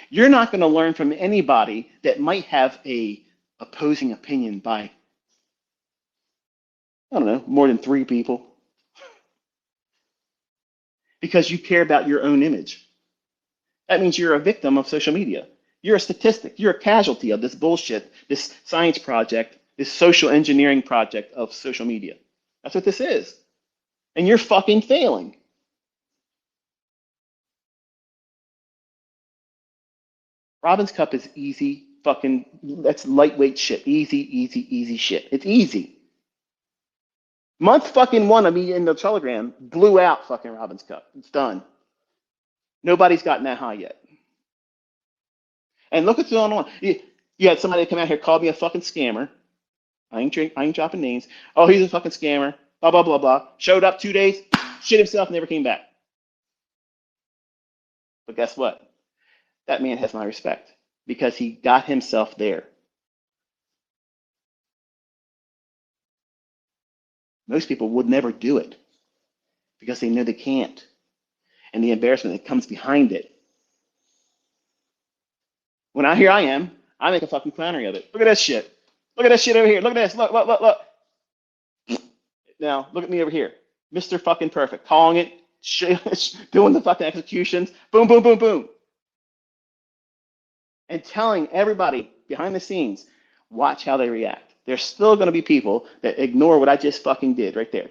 Speaker 1: You're not going to learn from anybody that might have a opposing opinion by, I don't know, more than 3 people. Because you care about your own image. That means you're a victim of social media. You're a statistic. You're a casualty of this bullshit, this science project, this social engineering project of social media. That's what this is. And you're fucking failing. Robin's Cup is easy fucking, that's lightweight shit. Easy shit. It's easy. Month fucking 1 of me in the Telegram blew out fucking Robin's Cup. It's done. Nobody's gotten that high yet. And look what's going on. You had somebody come out here called me a fucking scammer. I ain't dropping names. Oh, he's a fucking scammer. Blah, blah, blah, blah. Showed up 2 days, shit himself, never came back. But guess what? That man has my respect because he got himself there. Most people would never do it because they know they can't. And the embarrassment that comes behind it. When I am, I make a fucking clownery of it. Look at that shit. Look at that shit over here. Look at this. Look. Now, look at me over here. Mr. fucking Perfect. Calling it, doing the fucking executions. Boom, boom, boom, boom. And telling everybody behind the scenes, watch how they react. There's still going to be people that ignore what I just fucking did right there.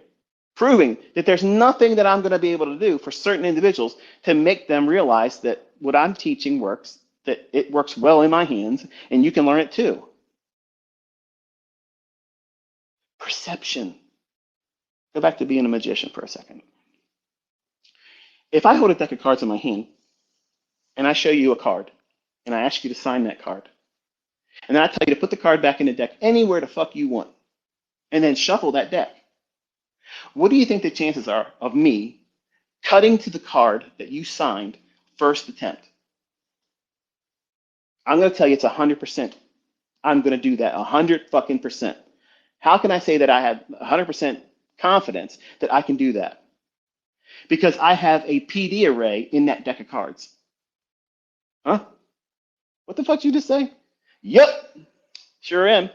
Speaker 1: Proving that there's nothing that I'm going to be able to do for certain individuals to make them realize that what I'm teaching works, that it works well in my hands, and you can learn it too. Perception. Go back to being a magician for a second. If I hold a deck of cards in my hand, and I show you a card, and I ask you to sign that card, and then I tell you to put the card back in the deck anywhere the fuck you want, and then shuffle that deck, what do you think the chances are of me cutting to the card that you signed first attempt? I'm going to tell you it's 100%. I'm going to do that 100 fucking percent. How can I say that I have 100% confidence that I can do that? Because I have a PD array in that deck of cards. Huh? What the fuck did you just say? Yep, sure am.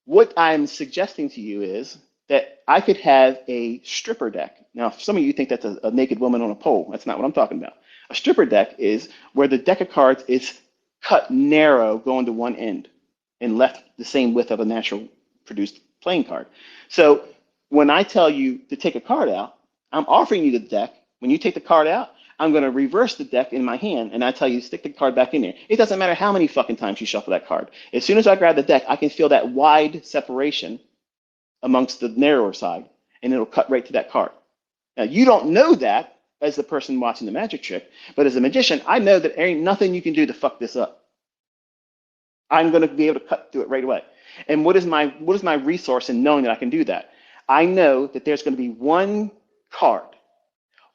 Speaker 1: What I'm suggesting to you is that I could have a stripper deck. Now, some of you think that's a naked woman on a pole. That's not what I'm talking about. A stripper deck is where the deck of cards is cut narrow going to one end and left the same width of a natural produced playing card. So when I tell you to take a card out, I'm offering you the deck. When you take the card out, I'm going to reverse the deck in my hand, and I tell you to stick the card back in there. It doesn't matter how many fucking times you shuffle that card. As soon as I grab the deck, I can feel that wide separation amongst the narrower side, and it'll cut right to that card. Now, you don't know that as the person watching the magic trick, but as a magician, I know that there ain't nothing you can do to fuck this up. I'm going to be able to cut through it right away. And what is my resource in knowing that I can do that? I know that there's going to be one card,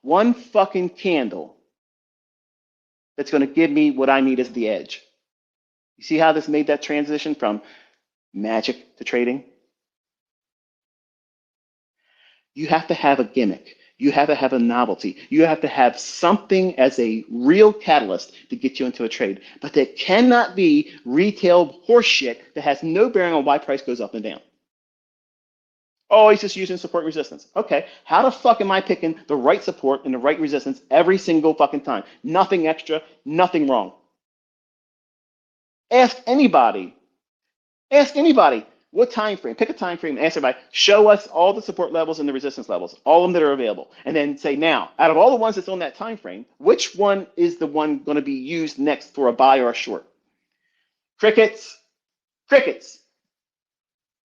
Speaker 1: one fucking candle that's going to give me what I need as the edge. You see how this made that transition from magic to trading? You have to have a gimmick. You have to have a novelty. You have to have something as a real catalyst to get you into a trade. But that cannot be retail horseshit that has no bearing on why price goes up and down. Oh, he's just using support and resistance. Okay, how the fuck am I picking the right support and the right resistance every single fucking time? Nothing extra, nothing wrong. Ask anybody. Ask anybody. What time frame? Pick a time frame and ask everybody, show us all the support levels and the resistance levels, all of them that are available. And then say, now, out of all the ones that's on that time frame, which one is the one going to be used next for a buy or a short? Crickets. Crickets.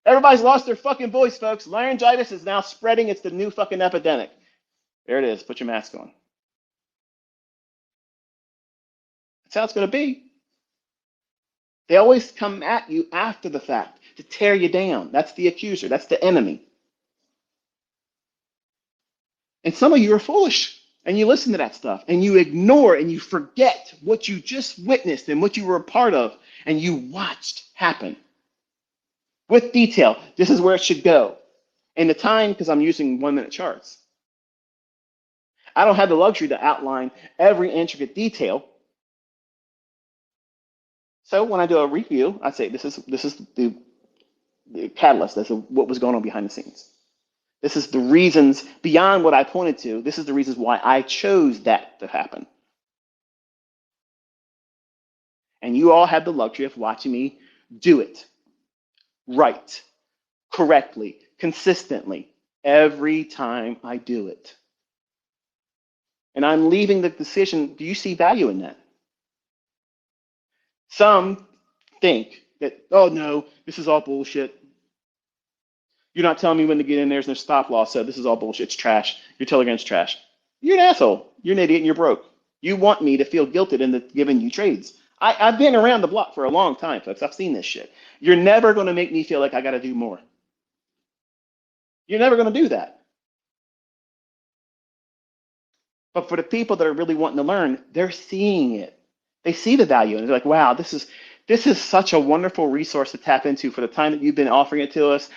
Speaker 1: Everybody's lost their fucking voice, folks. Laryngitis is now spreading. It's the new fucking epidemic. There it is. Put your mask on. That's how it's going to be. They always come at you after the fact to tear you down. That's the accuser. That's the enemy. And some of you are foolish and you listen to that stuff and you ignore and you forget what you just witnessed and what you were a part of and you watched happen. With detail, this is where it should go. And the time, because I'm using 1 minute charts. I don't have the luxury to outline every intricate detail. So when I do a review, I say this is the catalyst. That's what was going on behind the scenes. This is the reasons beyond what I pointed to. This is the reasons why I chose that to happen. And you all have the luxury of watching me do it right, correctly, consistently, every time I do it. And I'm leaving the decision, do you see value in that? Some think that, oh no, this is all bullshit. You're not telling me when to get in. There's no stop loss, so this is all bullshit. It's trash. Your Telegram's trash. You're an asshole. You're an idiot and you're broke. You want me to feel guilted into giving you trades. I've been around the block for a long time, folks. I've seen this shit. You're never going to make me feel like I got to do more. You're never going to do that. But for the people that are really wanting to learn, they're seeing it. They see the value and they're like, wow, this is such a wonderful resource to tap into for the time that you've been offering it to us,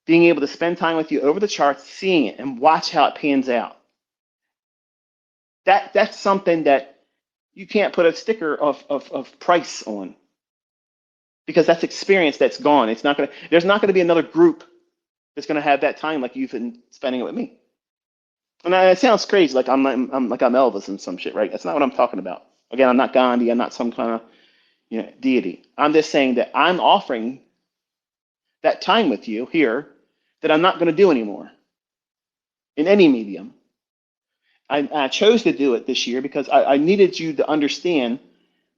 Speaker 1: being able to spend time with you over the charts, seeing it and watch how it pans out. That's something that you can't put a sticker of price on, because that's experience that's gone. There's not gonna be another group that's gonna have that time like you've been spending it with me. And it sounds crazy, like I'm Elvis and some shit, right? That's not what I'm talking about. Again, I'm not Gandhi. I'm not some kind of deity. I'm just saying that I'm offering that time with you here that I'm not going to do anymore in any medium. I chose to do it this year because I needed you to understand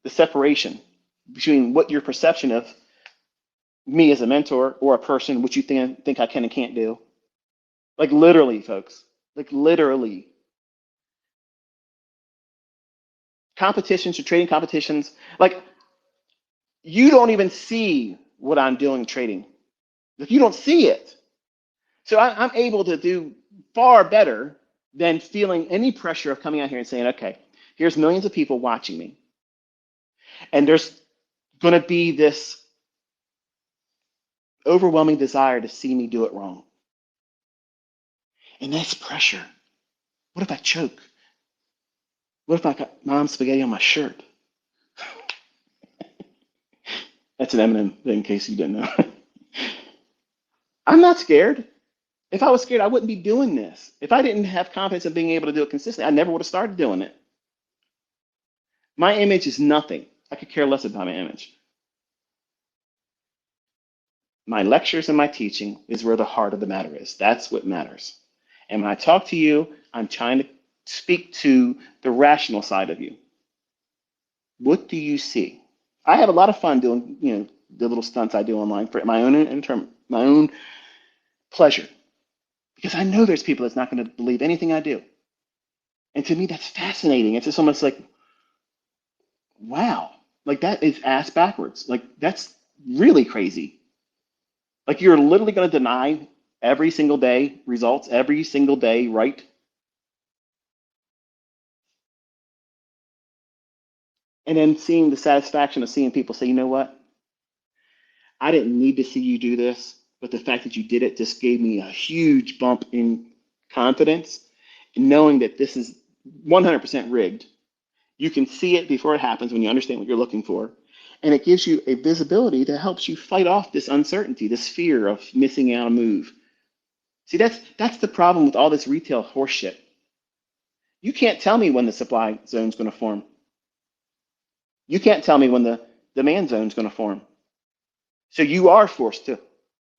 Speaker 1: the separation between what your perception of me as a mentor or a person, which you think I can and can't do. Like literally, folks. Like literally. Competitions or trading competitions, like you don't even see what I'm doing trading. Like you don't see it. So I'm able to do far better than feeling any pressure of coming out here and saying, okay, here's millions of people watching me. And there's going to be this overwhelming desire to see me do it wrong. And that's pressure. What if I choke? What if I got mom's spaghetti on my shirt? That's an Eminem thing, in case you didn't know. I'm not scared. If I was scared, I wouldn't be doing this. If I didn't have confidence in being able to do it consistently, I never would have started doing it. My image is nothing. I could care less about my image. My lectures and my teaching is where the heart of the matter is. That's what matters. And when I talk to you, I'm trying to speak to the rational side of you. What do you see? I have a lot of fun doing, the little stunts I do online for my own pleasure, because I know there's people that's not going to believe anything I do. And to me, that's fascinating. It's just almost like, wow, like that is ass backwards. Like that's really crazy. Like you're literally going to deny every single day results, every single day, right? And then seeing the satisfaction of seeing people say, you know what? I didn't need to see you do this, but the fact that you did it just gave me a huge bump in confidence in knowing that this is 100% rigged. You can see it before it happens when you understand what you're looking for. And it gives you a visibility that helps you fight off this uncertainty, this fear of missing out a move. See, that's the problem with all this retail horseshit. You can't tell me when the supply zone is going to form. You can't tell me when the demand zone is going to form. So you are forced to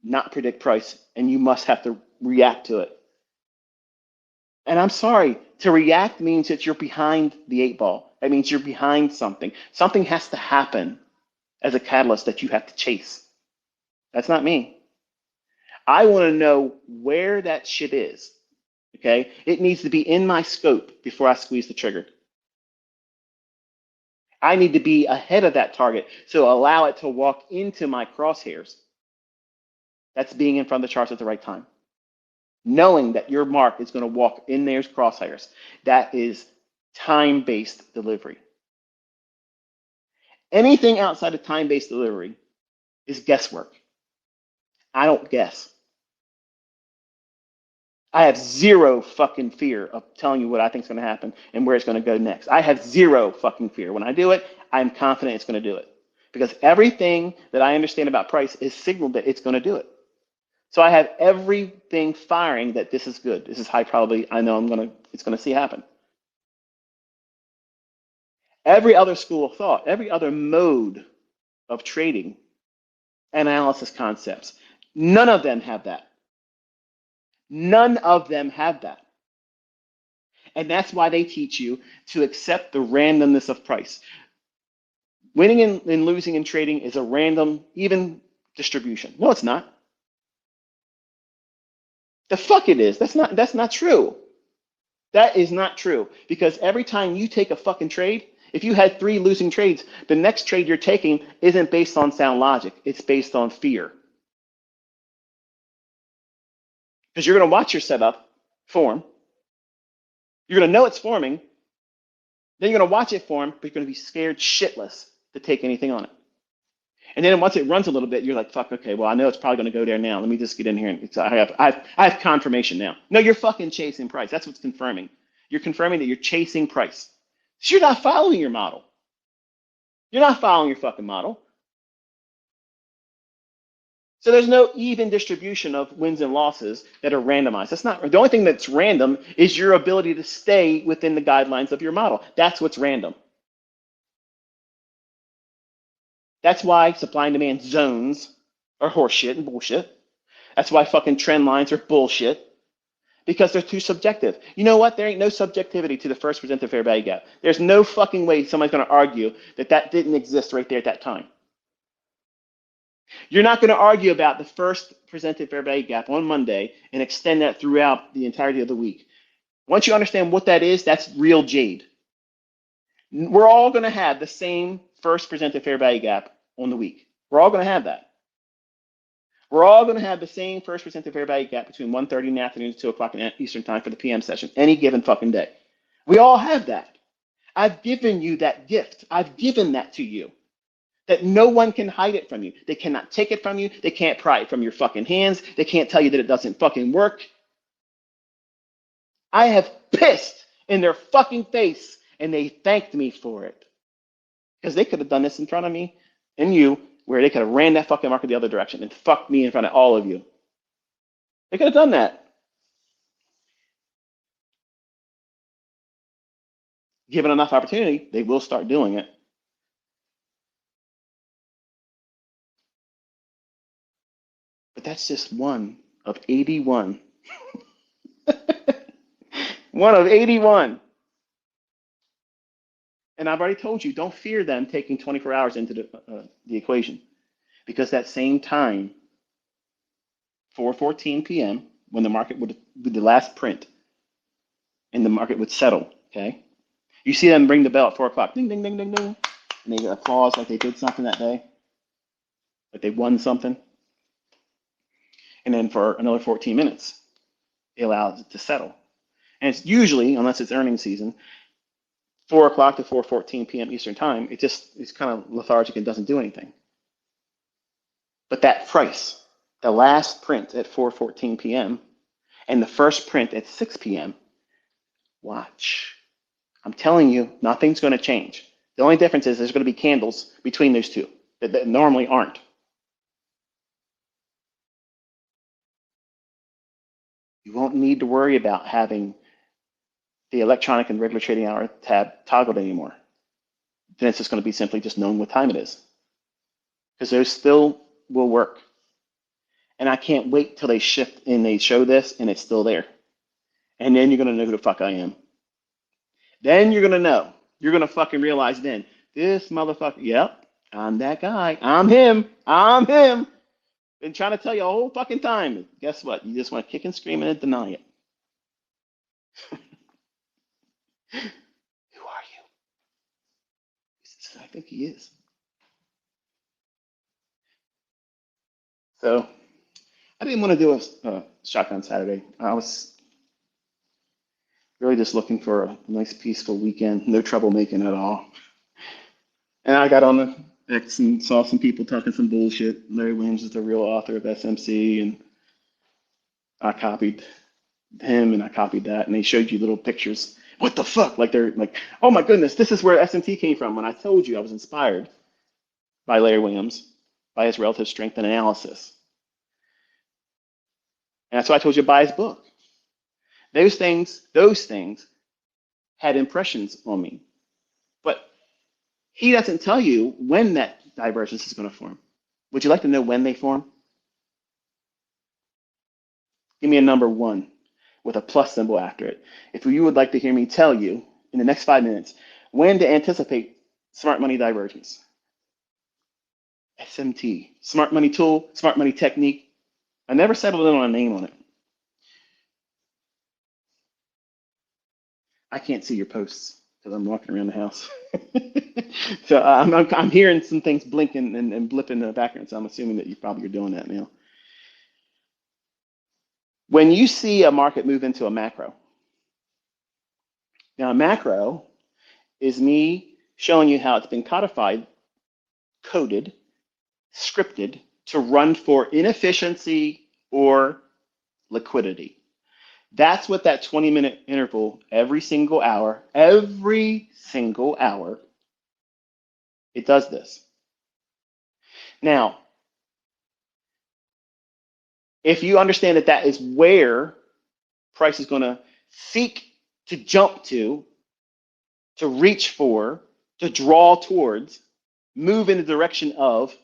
Speaker 1: not predict price, and you must have to react to it. And I'm sorry, to react means that you're behind the 8 ball. That means you're behind something. Something has to happen as a catalyst that you have to chase. That's not me. I want to know where that shit is. Okay? It needs to be in my scope before I squeeze the trigger. I need to be ahead of that target, so allow it to walk into my crosshairs. That's being in front of the charts at the right time. Knowing that your mark is going to walk in there's crosshairs. That is time-based delivery. Anything outside of time-based delivery is guesswork. I don't guess. I have zero fucking fear of telling you what I think is going to happen and where it's going to go next. I have zero fucking fear. When I do it, I'm confident it's going to do it. Because everything that I understand about price is signaled that it's going to do it. So I have everything firing that this is good. This is high probability. I know it's going to see happen. Every other school of thought, every other mode of trading, analysis concepts, none of them have that. None of them have that. And that's why they teach you to accept the randomness of price. Winning and losing in trading is a random, even distribution. No, it's not. The fuck it is. That's not true. That is not true. Because every time you take a fucking trade, if you had 3 losing trades, the next trade you're taking isn't based on sound logic. It's based on fear. Because you're going to watch your setup form. You're going to know it's forming. Then you're going to watch it form, but you're going to be scared shitless to take anything on it. And then once it runs a little bit, you're like, fuck, okay, well, I know it's probably going to go there now. Let me just get in here. And I have confirmation now. No, you're fucking chasing price. That's what's confirming. You're confirming that you're chasing price. So you're not following your model. You're not following your fucking model. So there's no even distribution of wins and losses that are randomized. That's not the only thing that's random is your ability to stay within the guidelines of your model. That's what's random. That's why supply and demand zones are horseshit and bullshit. That's why fucking trend lines are bullshit. Because they're too subjective. You know what? There ain't no subjectivity to the first presented fair value gap. There's no fucking way somebody's going to argue that that didn't exist right there at that time. You're not going to argue about the first presented fair value gap on Monday and extend that throughout the entirety of the week. Once you understand what that is, that's real Jade. We're all going to have the same first presented fair value gap on the week. We're all going to have that. We're all going to have the same first presented fair value gap between 1:30 in the afternoon and 2 o'clock in Eastern time for the PM session, any given fucking day. We all have that. I've given you that gift. I've given that to you. That no one can hide it from you. They cannot take it from you. They can't pry it from your fucking hands. They can't tell you that it doesn't fucking work. I have pissed in their fucking face, and they thanked me for it. Because they could have done this in front of me and you, where they could have ran that fucking market the other direction and fucked me in front of all of you. They could have done that. Given enough opportunity, they will start doing it. But that's just one of 81. One of 81. And I've already told you, don't fear them taking 24 hours into the equation. Because that same time, 4:14 p.m., when the market would be the last print, and the market would settle, okay? You see them ring the bell at 4 o'clock, ding, ding, ding, ding, ding, and they applause like they did something that day, like they won something. And then for another 14 minutes, they allow it to settle. And it's usually, unless it's earnings season, 4 o'clock to 4:14 p.m. Eastern time, it's kind of lethargic and doesn't do anything. But that price, the last print at 4:14 p.m., and the first print at 6 p.m., watch. I'm telling you, nothing's going to change. The only difference is there's going to be candles between those two that normally aren't. You won't need to worry about having the electronic and regular trading hour tab toggled anymore. Then it's just going to be simply just knowing what time it is, because those still will work. And I can't wait till they shift and they show this and it's still there. And then you're going to know who the fuck I am. Then you're going to know. You're going to fucking realize then, this motherfucker, yep, I'm that guy. I'm him. I'm him. Been trying to tell you a whole fucking time. Guess what? You just want to kick and scream and deny it. Who are you? I think he is. So I didn't want to do a shotgun Saturday. I was really just looking for a nice peaceful weekend, no troublemaking at all. And I got on the X and saw some people talking some bullshit. Larry Williams is the real author of SMC, and I copied him and I copied that, and they showed you little pictures. What the fuck? Like they're like, oh my goodness, this is where SMT came from. When I told you I was inspired by Larry Williams, by his relative strength and analysis. And that's why I told you to buy his book. Those things had impressions on me. But he doesn't tell you when that divergence is going to form. Would you like to know when they form? Give me a number 1 with a plus symbol after it. If you would like to hear me tell you in the next 5 minutes when to anticipate smart money divergence. SMT, smart money tool, smart money technique. I never settled in on a name on it. I can't see your posts because I'm walking around the house. So I'm hearing some things blinking and blipping in the background, so I'm assuming that you probably are doing that now. When you see a market move into a macro, now a macro is me showing you how it's been codified, coded, scripted to run for inefficiency or liquidity. That's what that 20-minute interval every single hour, it does this. Now, if you understand that that is where price is going to seek to jump to reach for, to draw towards, move in the direction of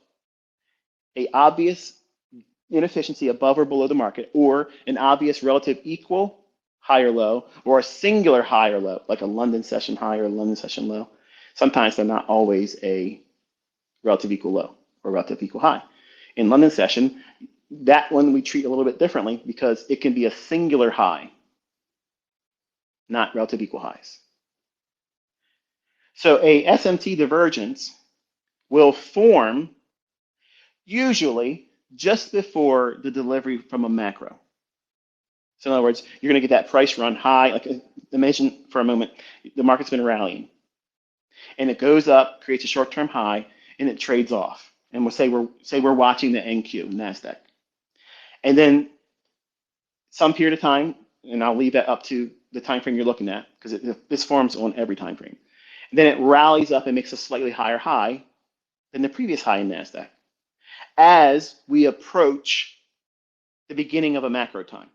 Speaker 1: a obvious inefficiency above or below the market, or an obvious relative equal high or low, or a singular high or low, like a London session high or a London session low. Sometimes they're not always a relative equal low or relative equal high. In London session, that one we treat a little bit differently because it can be a singular high, not relative equal highs. So a SMT divergence will form usually just before the delivery from a macro. So in other words, you're going to get that price run high. Like imagine for a moment, the market's been rallying and it goes up, creates a short-term high, and it trades off. And we'll say we're watching the NQ, NASDAQ. And then some period of time, and I'll leave that up to the time frame you're looking at, because this forms on every time frame. And then it rallies up and makes a slightly higher high than the previous high in NASDAQ as we approach the beginning of a macro time.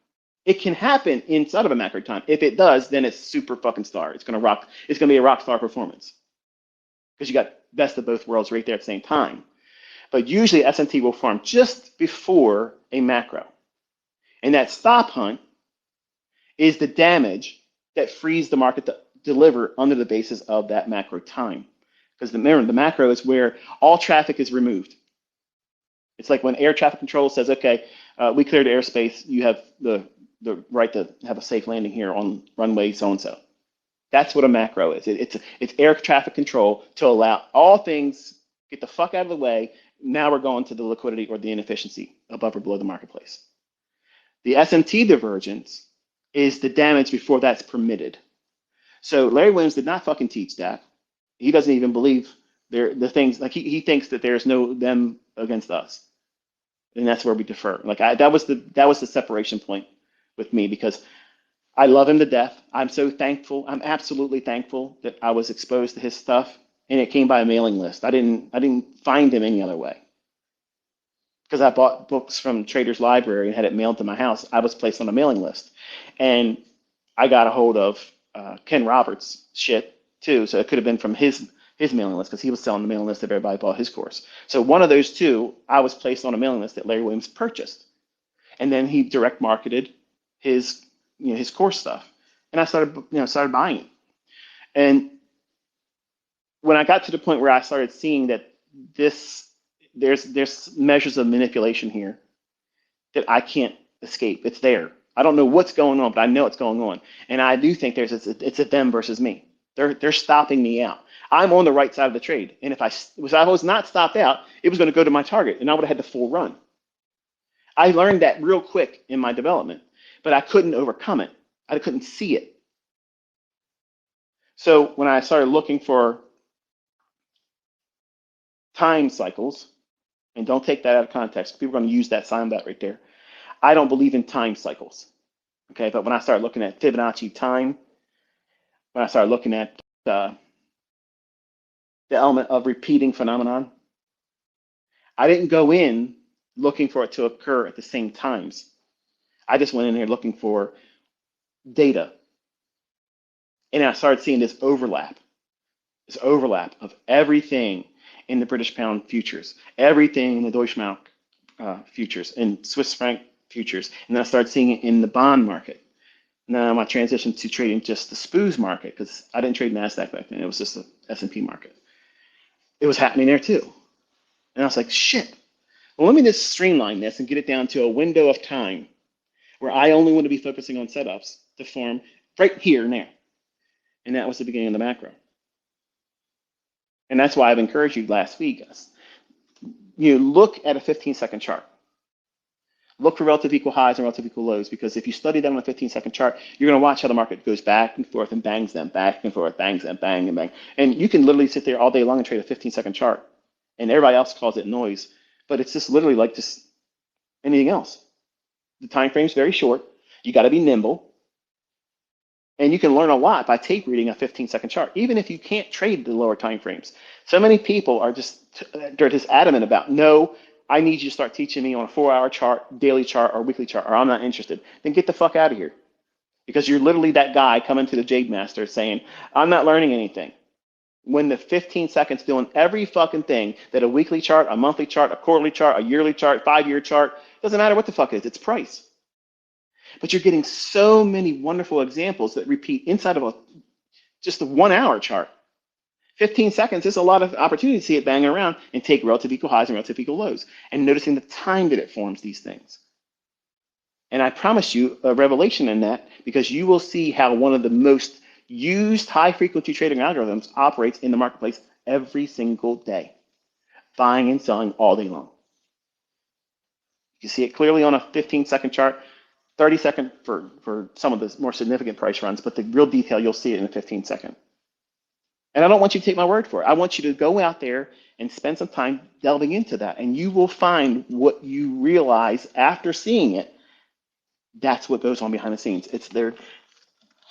Speaker 1: It can happen inside of a macro time. If it does, then it's super fucking star. It's gonna rock. It's gonna be a rock star performance because you got best of both worlds right there at the same time. But usually SMT will form just before a macro. And that stop hunt is the damage that frees the market to deliver under the basis of that macro time. Because remember, the macro is where all traffic is removed. It's like when air traffic control says, okay, we cleared airspace, you have the right to have a safe landing here on runway so-and-so. That's what a macro is. It's air traffic control to allow all things get the fuck out of the way. Now we're going to the liquidity or the inefficiency above or below the marketplace. The SMT divergence is the damage before that's permitted. So Larry Williams did not fucking teach that. He doesn't even believe the things, like he thinks that there's no them against us. And that's where we defer. Like that was the separation point with me because I love him to death. I'm so thankful. I'm absolutely thankful that I was exposed to his stuff, and it came by a mailing list. I didn't find him any other way because I bought books from Trader's Library and had it mailed to my house. I was placed on a mailing list, and I got a hold of Ken Roberts' shit too. So it could have been from his mailing list because he was selling the mailing list that everybody bought his course. So one of those two, I was placed on a mailing list that Larry Williams purchased, and then he direct marketed his his course stuff, and I started buying it. And when I got to the point where I started seeing that this there's measures of manipulation here that I can't escape. It's there. I don't know what's going on, but I know it's going on. And I do think it's a them versus me. They're stopping me out. I'm on the right side of the trade, and if I was not stopped out, it was going to go to my target, and I would have had the full run. I learned that real quick in my development, but I couldn't overcome it. I couldn't see it. So when I started looking for time cycles, and don't take that out of context, people are going to use that sign that right there. I don't believe in time cycles. Okay, but when I started looking at Fibonacci time, when I started looking at the element of repeating phenomenon, I didn't go in looking for it to occur at the same times. I just went in here looking for data. And I started seeing this overlap of everything in the British pound futures, everything in the Deutsche Mark futures, and Swiss franc futures. And then I started seeing it in the bond market. Now I transitioned to trading just the SPOOS market because I didn't trade NASDAQ back then. It was just the S&P market. It was happening there too. And I was like, shit. Well, let me just streamline this and get it down to a window of time where I only want to be focusing on setups to form right here and there. And that was the beginning of the macro. And that's why I've encouraged you last week. You look at a 15-second chart. Look for relative equal highs and relative equal lows, because if you study them on a 15-second chart, you're going to watch how the market goes back and forth and bangs them, back and forth, bangs them, bang and bang. And you can literally sit there all day long and trade a 15-second chart, and everybody else calls it noise. But it's just literally like just anything else. The time frame is very short. You got to be nimble. And you can learn a lot by tape reading a 15-second chart, even if you can't trade the lower time frames. So many people are they're just adamant about, no, I need you to start teaching me on a 4-hour chart, daily chart, or weekly chart, or I'm not interested. Then get the fuck out of here. Because you're literally that guy coming to the Jade Master saying, I'm not learning anything. When the 15 seconds doing every fucking thing that a weekly chart, a monthly chart, a quarterly chart, a yearly chart, 5-year chart, doesn't matter what the fuck it is, it's price. But you're getting so many wonderful examples that repeat inside of just a 1-hour chart. 15 seconds is a lot of opportunity to see it banging around and take relative equal highs and relative equal lows, and noticing the time that it forms these things. And I promise you a revelation in that, because you will see how one of the most used high frequency trading algorithms operates in the marketplace every single day, buying and selling all day long. You see it clearly on a 15-second chart, 30-second for some of the more significant price runs, but the real detail, you'll see it in a 15-second. And I don't want you to take my word for it. I want you to go out there and spend some time delving into that, and you will find what you realize after seeing it. That's what goes on behind the scenes. They're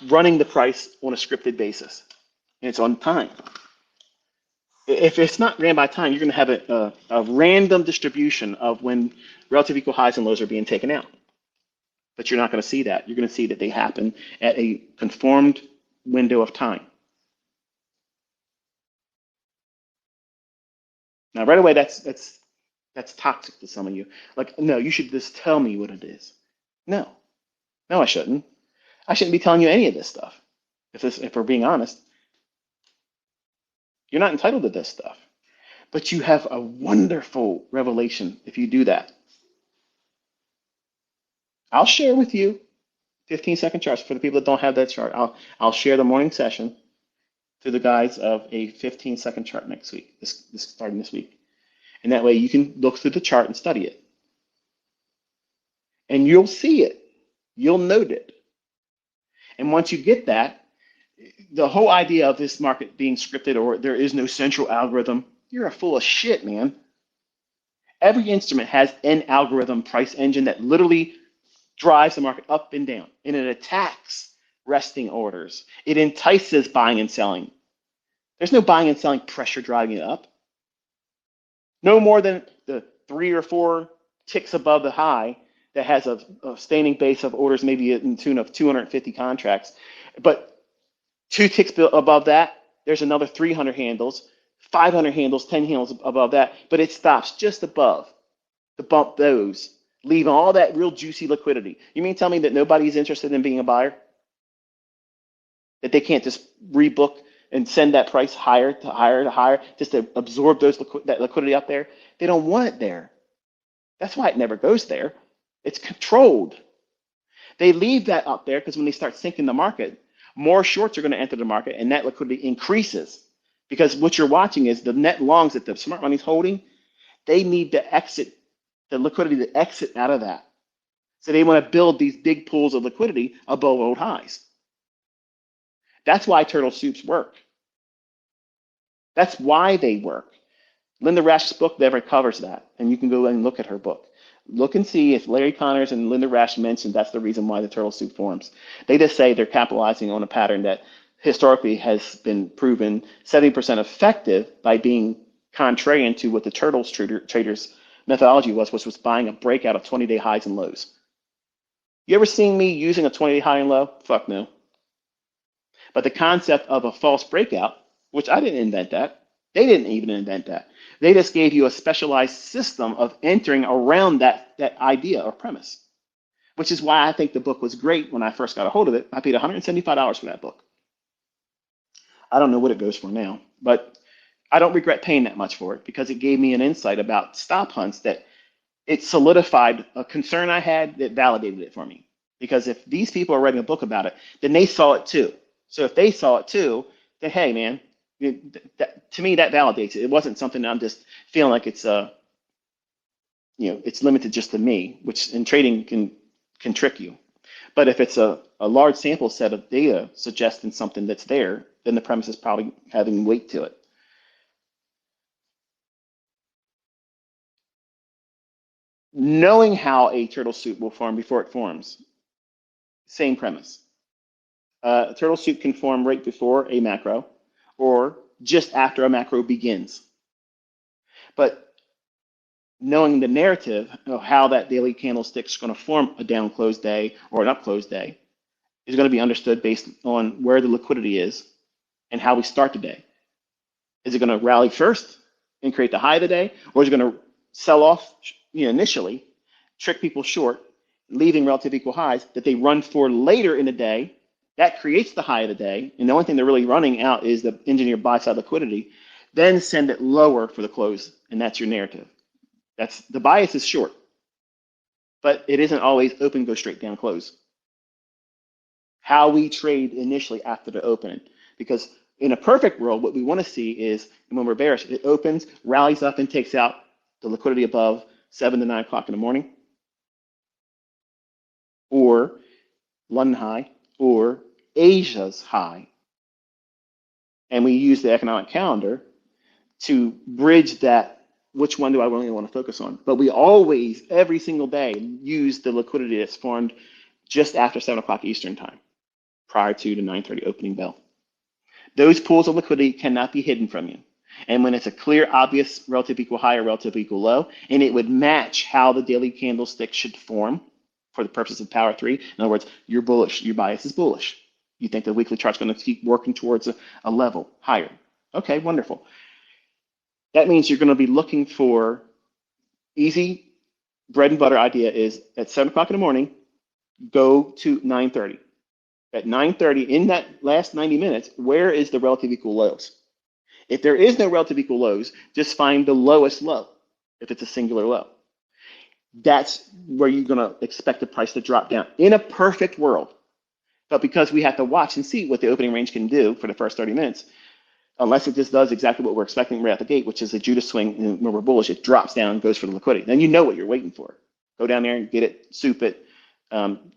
Speaker 1: running the price on a scripted basis, and it's on time. If it's not ran by time, you're going to have a random distribution of when relative equal highs and lows are being taken out. But you're not going to see that. You're going to see that they happen at a conformed window of time. Now, right away, that's toxic to some of you. Like, no, you should just tell me what it is. No, I shouldn't. I shouldn't be telling you any of this stuff. If we're being honest, you're not entitled to this stuff. But you have a wonderful revelation if you do that. I'll share with you 15-second charts for the people that don't have that chart. I'll share the morning session to the guys of a 15-second chart next week, this starting this week. And that way you can look through the chart and study it. And you'll see it. You'll note it. And once you get that, the whole idea of this market being scripted or there is no central algorithm, you're a full of shit, man. Every instrument has an algorithm price engine that literally drives the market up and down, and it attacks resting orders. It entices buying and selling. There's no buying and selling pressure driving it up. No more than the 3 or 4 ticks above the high that has a standing base of orders, maybe in tune of 250 contracts. But 2 ticks above that, there's another 300 handles, 500 handles, 10 handles above that, but it stops just above to bump those, leaving all that real juicy liquidity. You mean tell me that nobody's interested in being a buyer? That they can't just rebook and send that price higher to higher to higher just to absorb that liquidity up there? They don't want it there. That's why it never goes there. It's controlled. They leave that up there because when they start sinking the market, more shorts are going to enter the market and that liquidity increases. Because what you're watching is the net longs that the smart money's holding, they need to exit, the liquidity to exit out of that. So they want to build these big pools of liquidity above old highs. That's why turtle soups work. That's why they work. Linda Rash's book never covers that, and you can go and look at her book. Look and see if Larry Connors and Linda Rash mentioned that's the reason why the turtle soup forms. They just say they're capitalizing on a pattern that historically has been proven 70% effective by being contrarian to what the turtles traders methodology was, which was buying a breakout of 20-day highs and lows. You ever seen me using a 20-day high and low? Fuck no. But the concept of a false breakout, which I didn't invent that. They didn't even invent that. They just gave you a specialized system of entering around that idea or premise, which is why I think the book was great when I first got a hold of it. I paid $175 for that book. I don't know what it goes for now, but I don't regret paying that much for it because it gave me an insight about stop hunts that it solidified a concern I had that validated it for me. Because if these people are writing a book about it, then they saw it too. So if they saw it too, then hey, man, to me that validates it. It wasn't something that I'm just feeling like it's it's limited just to me, which in trading can trick you. But if it's a large sample set of data suggesting something that's there, then the premise is probably having weight to it. Knowing how a turtle soup will form before it forms, same premise. A turtle soup can form right before a macro or just after a macro begins. But knowing the narrative of how that daily candlestick is going to form a down close day or an up close day is going to be understood based on where the liquidity is and how we start the day. Is it going to rally first and create the high of the day, or is it going to sell off initially, trick people short, leaving relative equal highs that they run for later in the day? That creates the high of the day, and the only thing they're really running out is the engineered buy-side liquidity. Then send it lower for the close, and that's your narrative. That's the bias is short, but it isn't always open, go straight down, close. How we trade initially after the opening, because in a perfect world, what we want to see is when we're bearish, it opens, rallies up, and takes out the liquidity above 7 to 9 o'clock in the morning, or London high, or Asia's high. And we use the economic calendar to bridge that. Which one do I really want to focus on? But we always, every single day, use the liquidity that's formed just after 7 o'clock Eastern time, prior to the 9:30 opening bell. Those pools of liquidity cannot be hidden from you. And when it's a clear, obvious relative equal high or relative equal low, and it would match how the daily candlestick should form for the purposes of power 3. In other words, you're bullish, your bias is bullish. You think the weekly chart's going to keep working towards a level higher. Okay, wonderful. That means you're going to be looking for easy bread and butter idea is at 7 o'clock in the morning, go to 9:30. At 9:30, in that last 90 minutes, where is the relative equal lows? If there is no relative equal lows, just find the lowest low if it's a singular low. That's where you're going to expect the price to drop down in a perfect world. But because we have to watch and see what the opening range can do for the first 30 minutes, unless it just does exactly what we're expecting right out the gate, which is a Judas swing, and when we're bullish, it drops down and goes for the liquidity. Then you know what you're waiting for. Go down there and get it, soup it,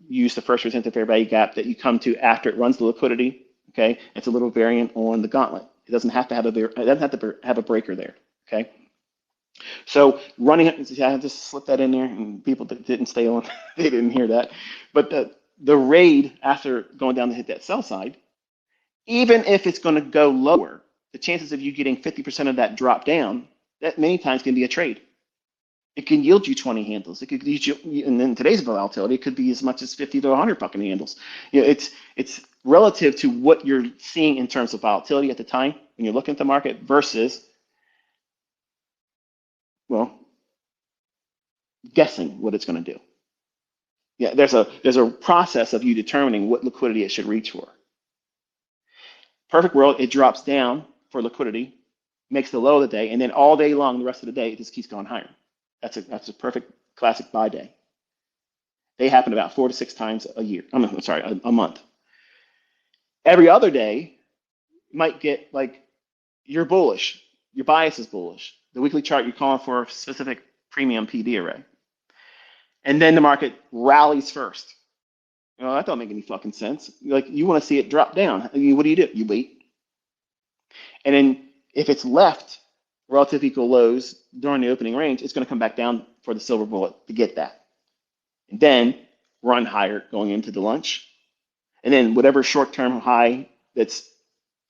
Speaker 1: use the first resistance fair value gap that you come to after it runs the liquidity. Okay, it's a little variant on the gauntlet. It doesn't have to have a breaker there. Okay, So running, I just slipped that in there, and people that didn't stay on, they didn't hear that. But the raid after going down to hit that sell side, even if it's going to go lower, the chances of you getting 50% of that drop down, that many times can be a trade. It can yield you 20 handles. It could yield you, and in today's volatility, it could be as much as 50 to 100 fucking handles. It's relative to what you're seeing in terms of volatility at the time when you're looking at the market versus, well, guessing what it's going to do. Yeah, there's a process of you determining what liquidity it should reach for. Perfect world, it drops down for liquidity, makes the low of the day, and then all day long, the rest of the day, it just keeps going higher. That's a perfect classic buy day. They happen about 4 to 6 times a year. I'm sorry, a month. Every other day might get like you're bullish, your bias is bullish. The weekly chart you're calling for a specific premium PD array, and then the market rallies first. That don't make any fucking sense. Like you want to see it drop down. I mean, what do? You wait, and then if it's left relative equal lows during the opening range, it's going to come back down for the silver bullet to get that. And then run higher going into the lunch. And then whatever short-term high that's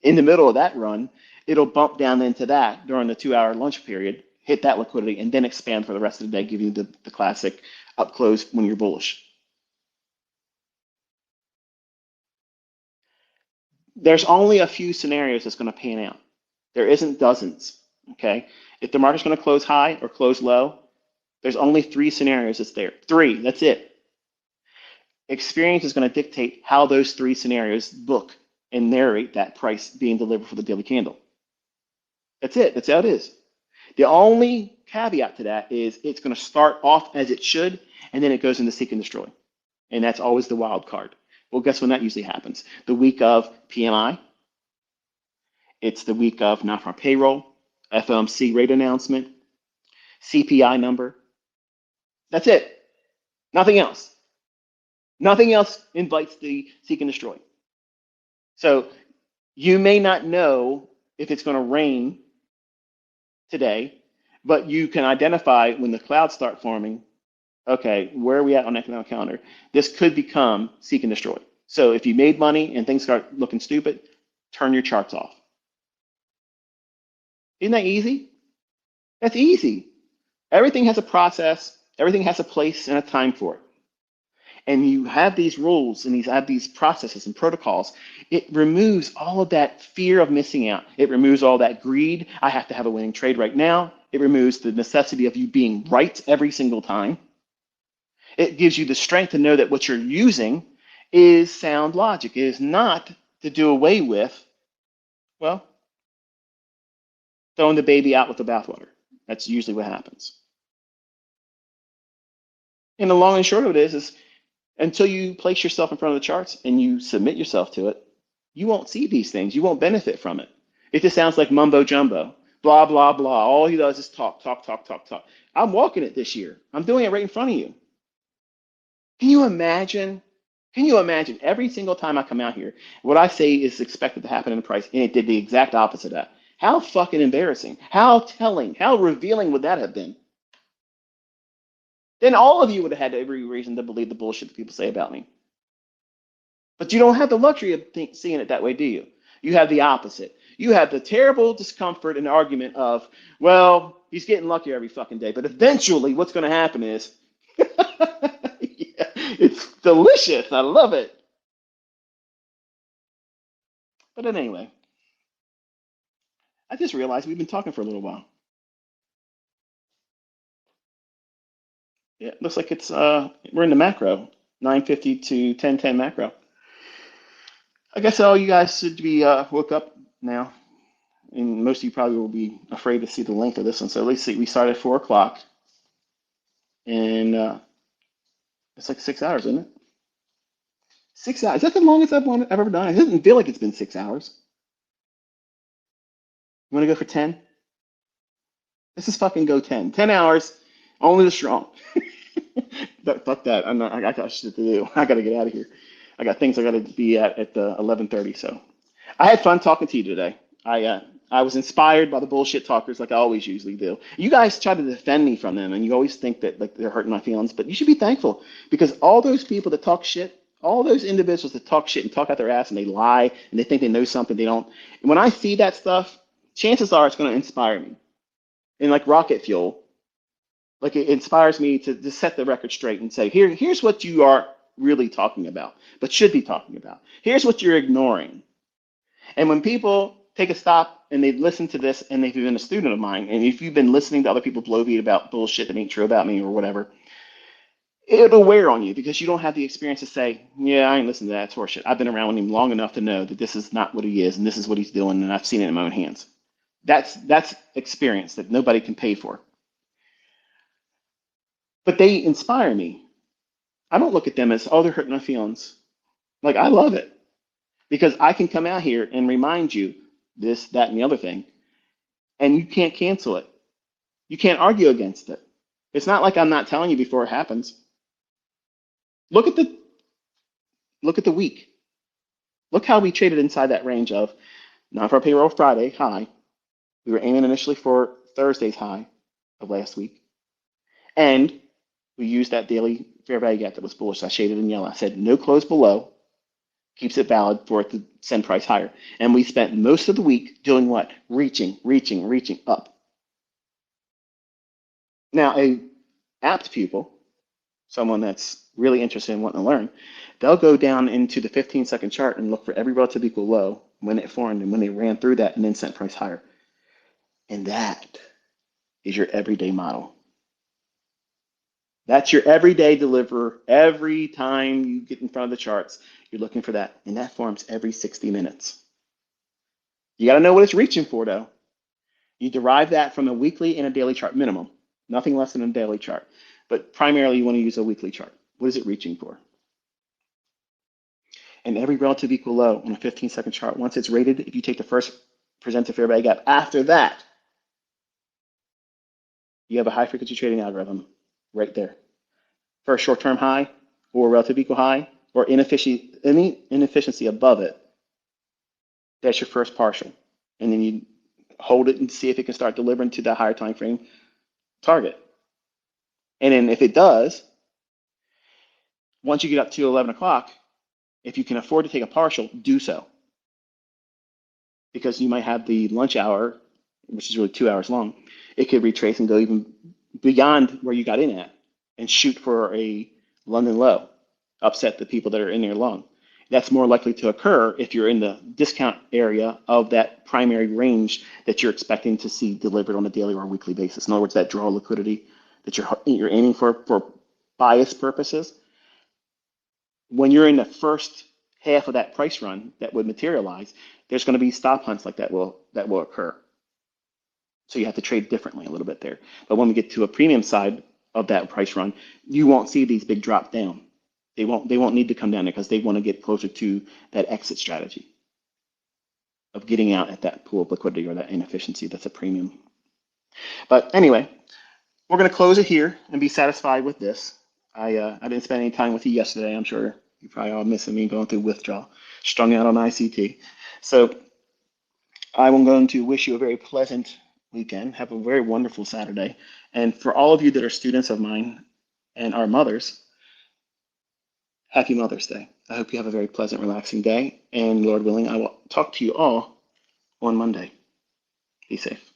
Speaker 1: in the middle of that run, it'll bump down into that during the 2-hour lunch period, hit that liquidity, and then expand for the rest of the day, giving you the classic up close when you're bullish. There's only a few scenarios that's going to pan out. There isn't dozens, okay? If the market's going to close high or close low, there's only 3 scenarios that's there. 3, that's it. Experience is going to dictate how those 3 scenarios book and narrate that price being delivered for the daily candle. That's it. That's how it is. The only caveat to that is it's going to start off as it should, and then it goes into seek and destroy. And that's always the wild card. Well, guess when that usually happens? The week of PMI. It's the week of non-farm payroll, FOMC rate announcement, CPI number. That's it. Nothing else. Nothing else invites the seek and destroy. So you may not know if it's going to rain today, but you can identify when the clouds start forming, okay, where are we at on the economic calendar? This could become seek and destroy. So if you made money and things start looking stupid, turn your charts off. Isn't that easy? That's easy. Everything has a process. Everything has a place and a time for it. And you have these rules and these processes and protocols. It removes all of that fear of missing out. It removes all that greed. I have to have a winning trade right now. It removes the necessity of you being right every single time. It gives you the strength to know that what you're using is sound logic. It is not to do away with, well, throwing the baby out with the bathwater. That's usually what happens. And the long and short of it is until you place yourself in front of the charts and you submit yourself to it, you won't see these things. You won't benefit from it. It just sounds like mumbo jumbo, blah, blah, blah. All he does is talk, talk, talk, talk, talk. I'm walking it this year. I'm doing it right in front of you. Can you imagine? Can you imagine every single time I come out here, what I say is expected to happen in the price, and it did the exact opposite of that? How fucking embarrassing. How telling. How revealing would that have been? Then all of you would have had every reason to believe the bullshit that people say about me. But you don't have the luxury of seeing it that way, do you? You have the opposite. You have the terrible discomfort and argument of, well, he's getting lucky every fucking day. But eventually what's going to happen is, yeah, it's delicious. I love it. But then anyway, I just realized we've been talking for a little while. Yeah, it looks like it's we're in the macro, 950 to 1010 macro. I guess all you guys should be woke up now, and most of you probably will be afraid to see the length of this one. So let's see, we started at 4 o'clock, and it's like 6 hours, isn't it? 6 hours. Is that the longest I've ever done? It doesn't feel like it's been 6 hours. You want to go for 10? This is fucking go 10. 10 hours, only the strong. Fuck that. I got shit to do. I got to get out of here. I got things I got to be at the 11:30. So I had fun talking to you today. I I was inspired by the bullshit talkers like I always usually do. You guys try to defend me from them, and you always think that like they're hurting my feelings, but you should be thankful because all those people that talk shit, all those individuals that talk shit and talk out their ass and they lie and they think they know something they don't. When I see that stuff, chances are it's going to inspire me. And like rocket fuel, like it inspires me to set the record straight and say, here's what you are really talking about, but should be talking about. Here's what you're ignoring. And when people take a stop and they listen to this, and if you've been a student of mine, and if you've been listening to other people blow beat about bullshit that ain't true about me or whatever, it'll wear on you because you don't have the experience to say, yeah, I ain't listening to that. It's horseshit. I've been around with him long enough to know that this is not what he is and this is what he's doing, and I've seen it in my own hands. That's experience that nobody can pay for. But they inspire me. I don't look at them as, oh, they're hurting my feelings. Like, I love it because I can come out here and remind you this, that, and the other thing, and you can't cancel it. You can't argue against it. It's not like I'm not telling you before it happens. Look at the look at the week. Look how we traded inside that range of non-farm payroll Friday high. We were aiming initially for Thursday's high of last week, and we used that daily fair value gap that was bullish. I shaded in yellow. I said no close below keeps it valid for it to send price higher. And we spent most of the week doing what? Reaching up. Now, a apt pupil, someone that's really interested in wanting to learn, they'll go down into the 15-second chart and look for every relative equal low when it formed and when they ran through that and then sent price higher. And that is your everyday model. That's your everyday deliverer. Every time you get in front of the charts, you're looking for that. And that forms every 60 minutes. You got to know what it's reaching for, though. You derive that from a weekly and a daily chart minimum, nothing less than a daily chart. But primarily, you want to use a weekly chart. What is it reaching for? And every relative equal low on a 15-second chart, once it's rated, if you take the first presented fair value gap, after that, you have a high frequency trading algorithm right there. For a short-term high or relative equal high or any inefficiency above it, that's your first partial. And then you hold it and see if it can start delivering to that higher time frame target. And then if it does, once you get up to 11 o'clock, if you can afford to take a partial, do so. Because you might have the lunch hour, which is really 2 hours long. It could retrace and go even beyond where you got in at and shoot for a London low, upset the people that are in there long. That's more likely to occur if you're in the discount area of that primary range that you're expecting to see delivered on a daily or weekly basis. In other words, that draw liquidity that you're aiming for bias purposes. When you're in the first half of that price run that would materialize, there's going to be stop hunts like that will occur. So you have to trade differently a little bit there. But when we get to a premium side of that price run, you won't see these big drop down. They won't need to come down there because they want to get closer to that exit strategy of getting out at that pool of liquidity or that inefficiency that's a premium. But anyway, we're going to close it here and be satisfied with this. I didn't spend any time with you yesterday. I'm sure you probably all missing me going through withdrawal, strung out on ICT. So I'm going to wish you a very pleasant weekend. Have a very wonderful Saturday. And for all of you that are students of mine and are mothers, happy Mother's Day. I hope you have a very pleasant, relaxing day. And Lord willing, I will talk to you all on Monday. Be safe.